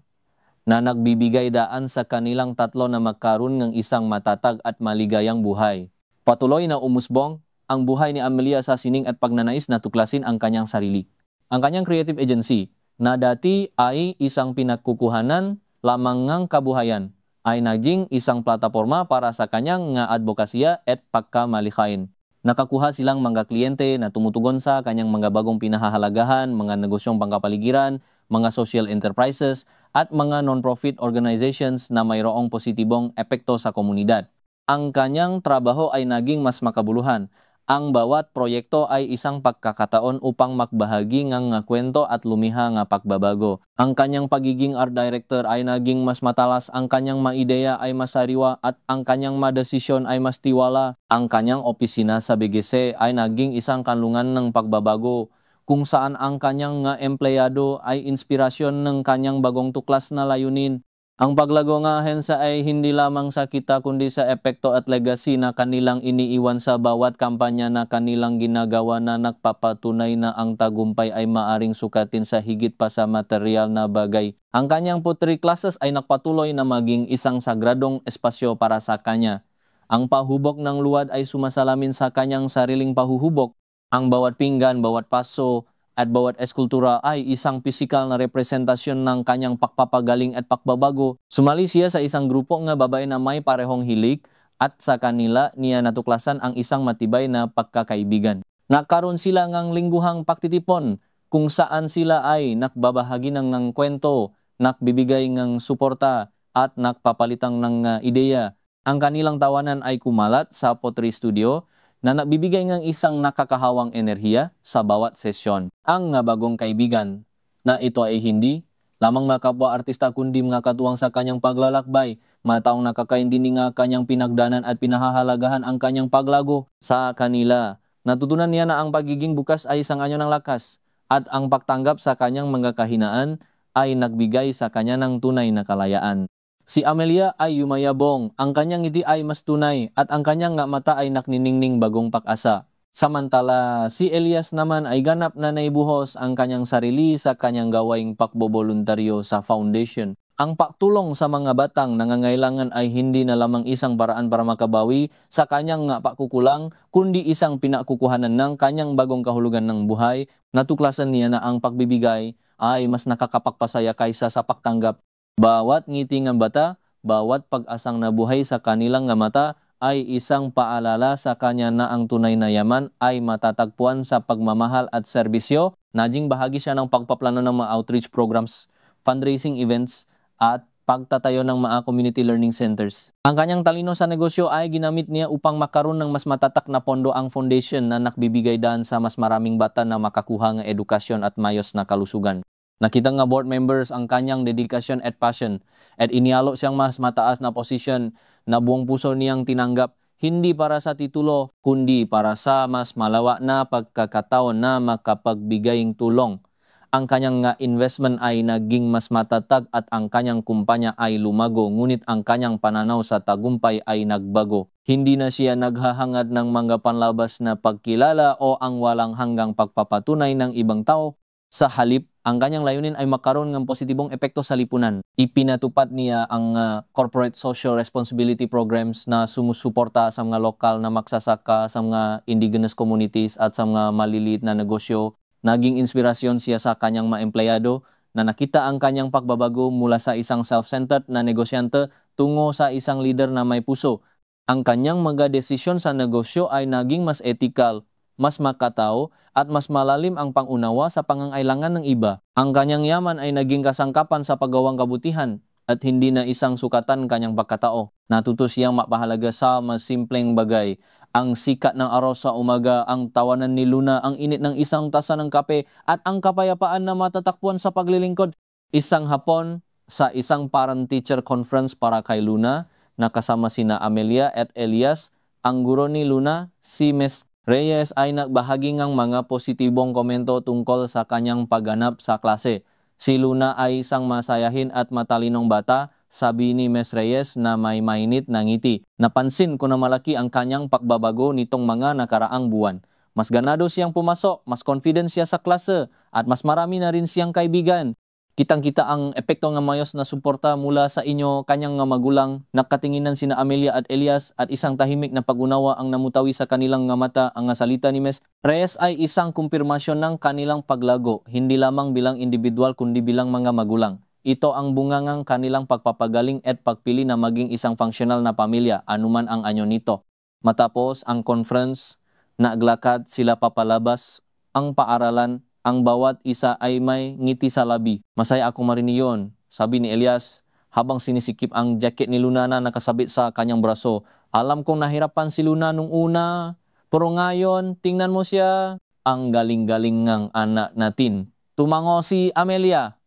na nagbibigay daan sa kanilang tatlo na magkaroon ng isang matatag at maligayang buhay. Patuloy na umusbong ang buhay ni Amelia sa sining at pagnanais na tuklasin ang kanyang sarili. Ang kanyang creative agency, na dati ay isang pinagkukuhanan lamang ng kabuhayan, ay naging isang plataforma para sa kanyang advokasya at pagkamalikhain. Nakakuha silang mga kliyente na tumutugon sa kanyang mga bagong pinahahalagahan, mga negosyong pangkapaligiran, mga social enterprises, at mga non-profit organizations na mayroong positibong epekto sa komunidad. Ang kanyang trabaho ay naging mas makabuluhan. Ang bawat proyekto ay isang pagkakataon upang magbahagi ng kwento at lumiha ng pagbabago. Ang kanyang pagiging art director ay naging mas matalas, ang kanyang maideya ay mas sariwa at ang kanyang madesisyon ay mas tiwala. Ang kanyang opisina sa BGC ay naging isang kanlungan ng pagbabago kung saan ang kanyang empleyado ay inspirasyon ng kanyang bagong tuklas na layunin. Ang paglago nga ahensa ay hindi lamang sa kita kundi sa epekto at legacy na kanilang iniiwan sa bawat kampanya na kanilang ginagawa na nagpapatunay na ang tagumpay ay maaring sukatin sa higit pa sa material na bagay. Ang kanyang pottery classes ay nagpatuloy na maging isang sagradong espasyo para sa kanya. Ang pahubok ng luwad ay sumasalamin sa kanyang sariling pahuhubok. Ang bawat pinggan, bawat paso, at bawat eskultura ay isang pisikal na representasyon ng kanyang pagpapagaling at pagbabago. Sumali siya sa isang grupo nga babae na may parehong hilig at sa kanila niya natuklasan ang isang matibay na pagkakaibigan. Nagkaroon sila ng lingguhang paktitipon kung saan sila ay nakbabahagi ng kwento, nakbibigay ng suporta at nakpapalitang ng ideya. Ang kanilang tawanan ay kumalat sa pottery studio na nagbibigay ng isang nakakahawang enerhiya sa bawat sesyon. Ang bagong kaibigan na ito ay hindi lamang mga kapwa-artista kundi mga katuwang sa kanyang paglalakbay, mga taong nakakaintindi nga kanyang pinagdanan at pinahahalagahan ang kanyang paglago sa kanila. Natutunan niya na ang pagiging bukas ay isang anyo ng lakas at ang pagtanggap sa kanyang mga kahinaan ay nagbigay sa kanya ng tunay na kalayaan. Si Amelia ay yumayabong, ang kanyang ngiti ay mas tunay at ang kanyang mata ay nakniningning bagong pag-asa. Samantala, si Elias naman ay ganap na naibuhos ang kanyang sarili sa kanyang gawaing pakboboluntaryo sa foundation. Ang pagtulong sa mga batang nangangailangan ay hindi na lamang isang paraan para makabawi sa kanyang pakukulang, kundi isang pinakukuhanan ng kanyang bagong kahulugan ng buhay. Natuklasan niya na ang pagbibigay ay mas nakakapagpasaya kaysa sa pagtanggap. Bawat ngiti ng bata, bawat pag-asang nabuhay sa kanilang mata ay isang paalala sa kanya na ang tunay na yaman ay matatagpuan sa pagmamahal at serbisyo. Naging bahagi siya ng pagpaplano ng mga outreach programs, fundraising events at pagtatayo ng mga community learning centers. Ang kanyang talino sa negosyo ay ginamit niya upang makaroon ng mas matatak na pondo ang foundation na nakbibigay daan sa mas maraming bata na makakuha ng edukasyon at mayos na kalusugan. Nakita nga board members ang kanyang dedikasyon at passion at inialok siyang mas mataas na posisyon na buong puso niyang tinanggap hindi para sa titulo kundi para sa mas malawa na pagkakataon na makapagbigaying tulong. Ang kanyang investment ay naging mas matatag at ang kanyang kumpanya ay lumago ngunit ang kanyang pananaw sa tagumpay ay nagbago. Hindi na siya naghahangad ng mga panlabas na pagkilala o ang walang hanggang pagpapatunay ng ibang tao. Sa halip, ang kanyang layunin ay makaroon ng positibong epekto sa lipunan. Ipinatupad niya ang corporate social responsibility programs na sumusuporta sa mga lokal na magsasaka, sa mga indigenous communities at sa mga maliliit na negosyo. Naging inspirasyon siya sa kanyang mga empleyado na nakita ang kanyang pagbabago mula sa isang self-centered na negosyante tungo sa isang leader na may puso. Ang kanyang mga desisyon sa negosyo ay naging mas ethical, mas makatao at mas malalim ang pangunawa sa pangangailangan ng iba. Ang kanyang yaman ay naging kasangkapan sa paggawang kabutihan at hindi na isang sukatan kanyang pagkatao. Natuto siyang mapahalaga sa mas simpleng bagay. Ang sikat ng araw sa umaga, ang tawanan ni Luna, ang init ng isang tasa ng kape at ang kapayapaan na matatakbuhan sa paglilingkod. Isang hapon sa isang parent-teacher conference para kay Luna, nakasama sina Amelia at Elias, ang guro ni Luna, si Ms. Reyes ay nagbahagi ng mga positibong komento tungkol sa kanyang pagganap sa klase. Si Luna ay isang masayahin at matalinong bata, sabi ni Ms. Reyes na may mainit na ngiti. Napansin ko na malaki ang kanyang pagbabago nitong mga nakaraang buwan. Mas ganado siyang pumasok, mas confident siya sa klase, at mas marami na rin siyang kaibigan. Kitang-kita ang epekto ng mayos na suporta mula sa inyo kanyang magulang. Nakatinginan sina Amelia at Elias at isang tahimik na pag-unawa ang namutawi sa kanilang mata. Ang salita ni Ms. Reyes ay isang kumpirmasyon ng kanilang paglago, hindi lamang bilang individual kundi bilang mga magulang. Ito ang bungangang kanilang pagpapagaling at pagpili na maging isang functional na pamilya, anuman ang anyo nito. Matapos ang conference, naglakad sila papalabas ang paaralan. Ang bawat isa ay may ngiti sa labi. Masaya ako marinig yun, sabi ni Elias habang sinisikip ang jacket ni Luna na nakasabit sa kanyang braso. Alam kong nahirapan si Luna nung una, pero ngayon tingnan mo siya. Ang galing-galing ng anak natin. Tumango si Amelia.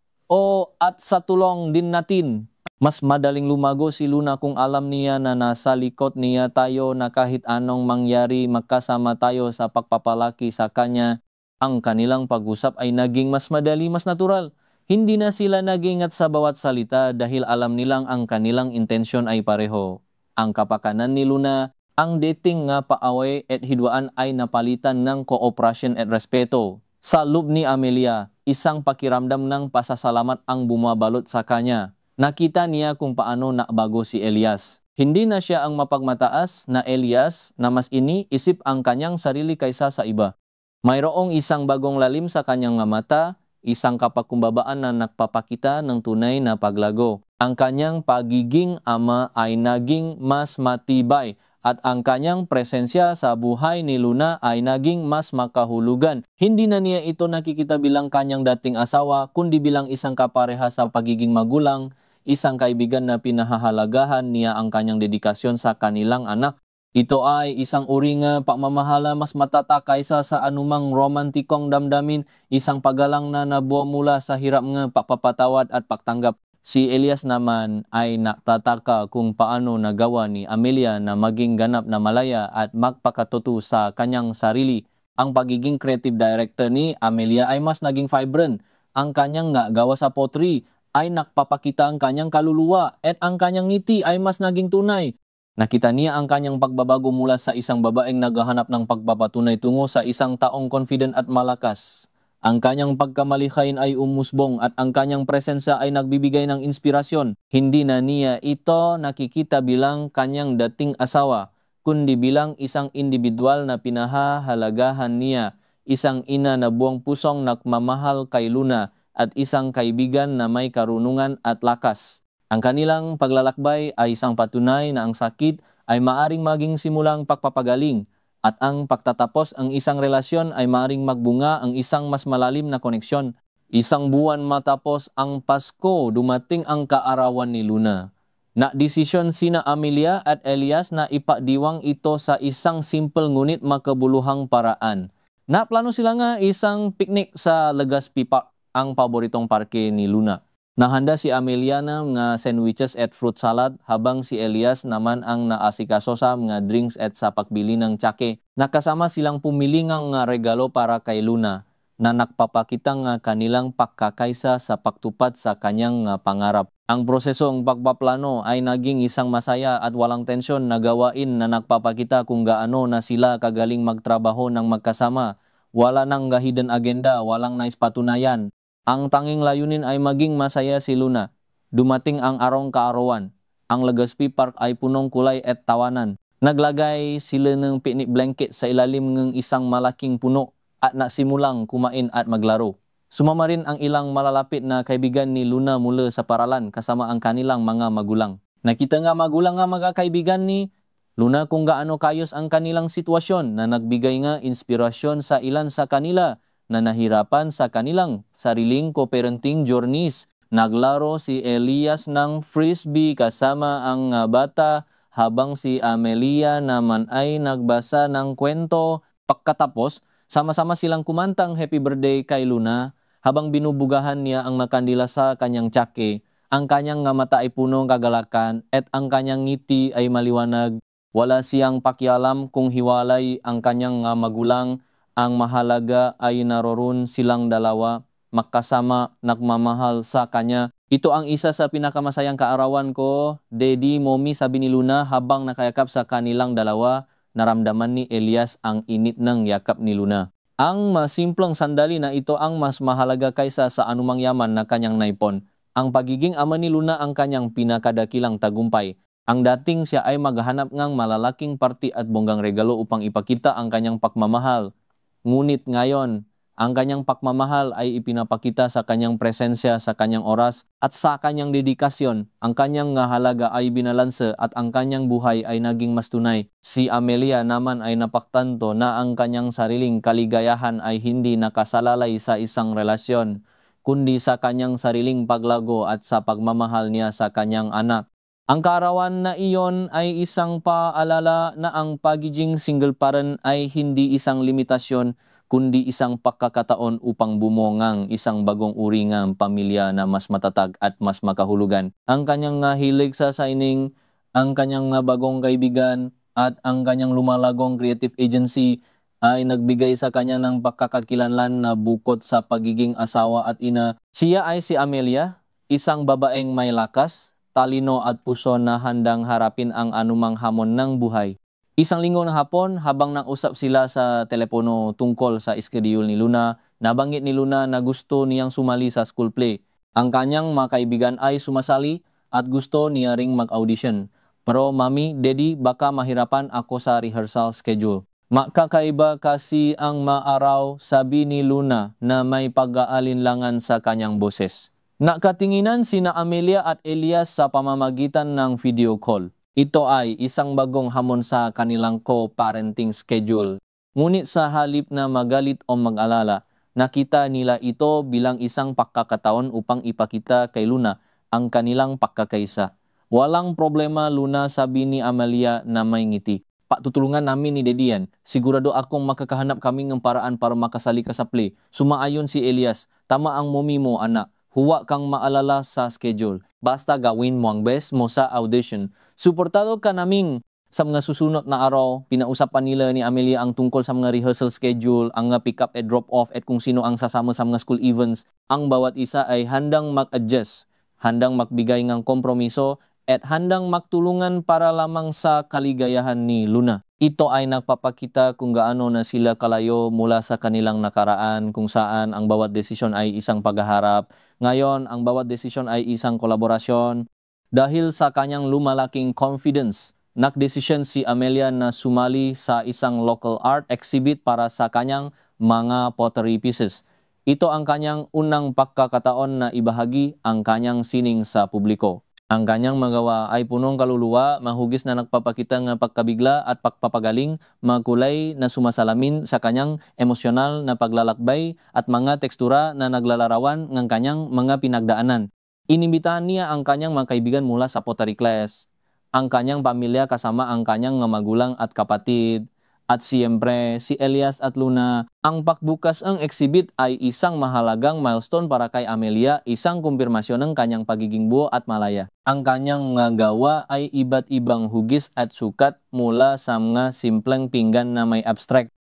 At sa tulong din natin. Mas madaling lumago si Luna kung alam niya na nasa likod niya tayo na kahit anong mangyari magkasama tayo sa pagpapalaki sa kanya. Ang kanilang pag-usap ay naging mas madali, mas natural. Hindi na sila nag-ingat sa bawat salita dahil alam nilang ang kanilang intensyon ay pareho. Ang kapakanan ni Luna, ang dating nga paaway at hidwaan ay napalitan ng kooperasyon at respeto. Sa loob ni Amelia, isang pakiramdam ng pasasalamat ang bumabalot sa kanya. Nakita niya kung paano nabago si Elias. Hindi na siya ang mapagmataas na Elias na mas iniisip ang kanyang sarili kaysa sa iba. Mayroong isang bagong lalim sa kanyang mga mata, isang kapakumbabaan na nagpapakita ng tunay na paglago. Ang kanyang pagiging ama ay naging mas matibay at ang kanyang presensya sa buhay ni Luna ay naging mas makahulugan. Hindi na niya ito nakikita bilang kanyang dating asawa, kundi bilang isang kapareha sa pagiging magulang, isang kaibigan na pinahahalagahan niya ang kanyang dedikasyon sa kanilang anak. Ito ay isang uri nga pagmamahala mas matata kaysa sa anumang romantikong damdamin, isang paggalang na nabuo mula sa hirap nga pagpapatawad at pagtanggap. Si Elias naman ay natataka kung paano nagawa ni Amelia na maging ganap na malaya at magpakatuto sa kanyang sarili. Ang pagiging creative director ni Amelia ay mas naging vibrant. Ang kanyang nga gawa sa pottery ay nakpapakita ang kanyang kaluluwa at ang kanyang ngiti ay mas naging tunay. Nakita niya ang kanyang pagbabago mula sa isang babaeng naghahanap ng pagpapatunay tungo sa isang taong confident at malakas. Ang kanyang pagkamalikhain ay umusbong at ang kanyang presensya ay nagbibigay ng inspirasyon. Hindi na niya ito nakikita bilang kanyang dating asawa, kundi bilang isang individual na pinahahalagahan niya, isang ina na buong pusong nagmamahal kay Luna at isang kaibigan na may karunungan at lakas. Ang kanilang paglalakbay ay isang patunay na ang sakit ay maaring maging simulang pagpapagaling at ang pagtatapos ang isang relasyon ay maaring magbunga ang isang mas malalim na koneksyon. Isang buwan matapos ang Pasko, dumating ang kaarawan ni Luna. Nakdesisyon sina Amelia at Elias na ipadiwang ito sa isang simple ngunit makabuluhang paraan. Naplano sila nga isang picnic sa Legazpi Park, ang paboritong parke ni Luna. Nahanda si Amelia na nga sandwiches at fruit salad habang si Elias naman ang naasikaso sa mga drinks at sa pagbili ng tsake. Nakasama silang pumili ng regalo para kay Luna na nakpapakita nga kanilang pagkakaisa sa pagtupad sa kanyang pangarap. Ang prosesong pagpaplano ay naging isang masaya at walang tensyon na gawain na nagpapakita kung gaano na sila kagaling magtrabaho ng magkasama. Wala nang hidden agenda, walang nais patunayan. Ang tanging layunin ay maging masaya si Luna. Dumating ang arong kaarawan. Ang Legazpi Park ay punong kulay at tawanan. Naglagay sila ng picnic blanket sa ilalim ng isang malaking puno at nasimulang kumain at maglaro. Sumama rin ang ilang malalapit na kaibigan ni Luna mula sa paralan kasama ang kanilang mga magulang. Nakita nga magulang nga mga kaibigan ni Luna kung gaano kayos ang kanilang sitwasyon na nagbigay nga inspirasyon sa ilan sa kanila na nahirapan sa kanilang sariling co-parenting journeys. Naglaro si Elias ng frisbee kasama ang bata habang si Amelia naman ay nagbasa ng kwento. Pagkatapos, sama-sama silang kumantang happy birthday kay Luna habang binubugahan niya ang makandila sa kanyang tsake. Ang kanyang mata ay punong kagalakan at ang kanyang ngiti ay maliwanag. Wala siyang pakialam kung hiwalay ang kanyang magulang. Ang mahalaga ay naroon silang dalawa, magkasama, nagmamahal sa kanya. Ito ang isa sa pinakamasayang kaarawan ko, Daddy, Mommy, sabi ni Luna habang nakayakap sa kanilang dalawa. Naramdaman ni Elias ang init ng yakap ni Luna. Ang masimpleng sandali na ito ang mas mahalaga kaysa sa anumang yaman na kanyang naipon. Ang pagiging ama ni Luna ang kanyang pinakadakilang tagumpay. Ang dating siya ay maghanap ng malalaking party at bonggang regalo upang ipakita ang kanyang pagmamahal. Ngunit ngayon, ang kanyang pagmamahal ay ipinapakita sa kanyang presensya, sa kanyang oras at sa kanyang dedikasyon. Ang kanyang halaga ay binalanse at ang kanyang buhay ay naging mas tunay. Si Amelia naman ay napaktanto na ang kanyang sariling kaligayahan ay hindi nakasalalay sa isang relasyon, kundi sa kanyang sariling paglago at sa pagmamahal niya sa kanyang anak. Ang kaarawan na iyon ay isang paalala na ang pagiging single parent ay hindi isang limitasyon, kundi isang pagkakataon upang bumongang isang bagong uri ng pamilya na mas matatag at mas makahulugan. Ang kanyang hilig sa signing, ang kanyang bagong kaibigan, at ang kanyang lumalagong creative agency ay nagbigay sa kanya ng pagkakakilanlan na bukod sa pagiging asawa at ina. Siya ay si Amelia, isang babaeng may lakas, talino at puso na handang harapin ang anumang hamon ng buhay. Isang linggo na hapon, habang nag-usap sila sa telepono tungkol sa schedule ni Luna, nabanggit ni Luna na gusto niyang sumali sa school play. Ang kanyang mga kaibigan ay sumasali at gusto niya ring mag-audition. Pero Mami, Daddy, baka mahirapan ako sa rehearsal schedule. Makakaiba kasi ang maaraw, sabi ni Luna na may pag-aalinlangan sa kanyang boses. Nakatinginan sina Amelia at Elias sa pamamagitan ng video call. Ito ay isang bagong hamon sa kanilang co-parenting schedule. Ngunit sa halip na magalit o mag-alala, nakita nila ito bilang isang pagkakataon upang ipakita kay Luna ang kanilang pagkakaisa. Walang problema, Luna, sabi ni Amelia na may ngiti. Patutulungan namin ni Daddy yan. Sigurado akong makakahanap kami ng paraan para makasali ka sa play. Sumaayon si Elias. Tama ang mommy mo, anak. Huwa kang maalala sa schedule. Basta gawin mo ang best mo sa audition. Suportado ka naming sa mga susunod na araw. Pinausapan nila ni Amelia ang tungkol sa mga rehearsal schedule, ang pick up at drop off at kung sino ang sasama sa mga school events. Ang bawat isa ay handang mag-adjust, handang magbigay ng kompromiso at handang magtulungan para lamang sa kaligayahan ni Luna. Ito ay nagpapakita kung gaano na sila kalayo mula sa kanilang nakaraan, kung saan ang bawat desisyon ay isang paghaharap. Ngayon, ang bawat desisyon ay isang kolaborasyon. Dahil sa kanyang lumalaking confidence, nagdesisyon si Amelia na sumali sa isang local art exhibit para sa kanyang mga pottery pieces. Ito ang kanyang unang pagkakataon na ibahagi ang kanyang sining sa publiko. Ang kanyang magawa ay punong kaluluwa, mahugis na nagpapakita ng pagkabigla at pagpapagaling, makulay na sumasalamin sa kanyang emosyonal na paglalakbay at mga tekstura na naglalarawan ng kanyang mga pinagdaanan. Inimbitahan niya ang kanyang mga kaibigan mula sa pottery class, ang kanyang pamilya kasama ang kanyang mga magulang at kapatid, at siyempre si Elias at Luna. Ang pagbukas ng exhibit ay isang mahalagang milestone para kay Amelia, isang kumpirmasyon ng kanyang pagiging buo at malaya. Ang kanyang mga gawa ay iba't ibang hugis at sukat mula sa mga simpleng pinggan na may abstract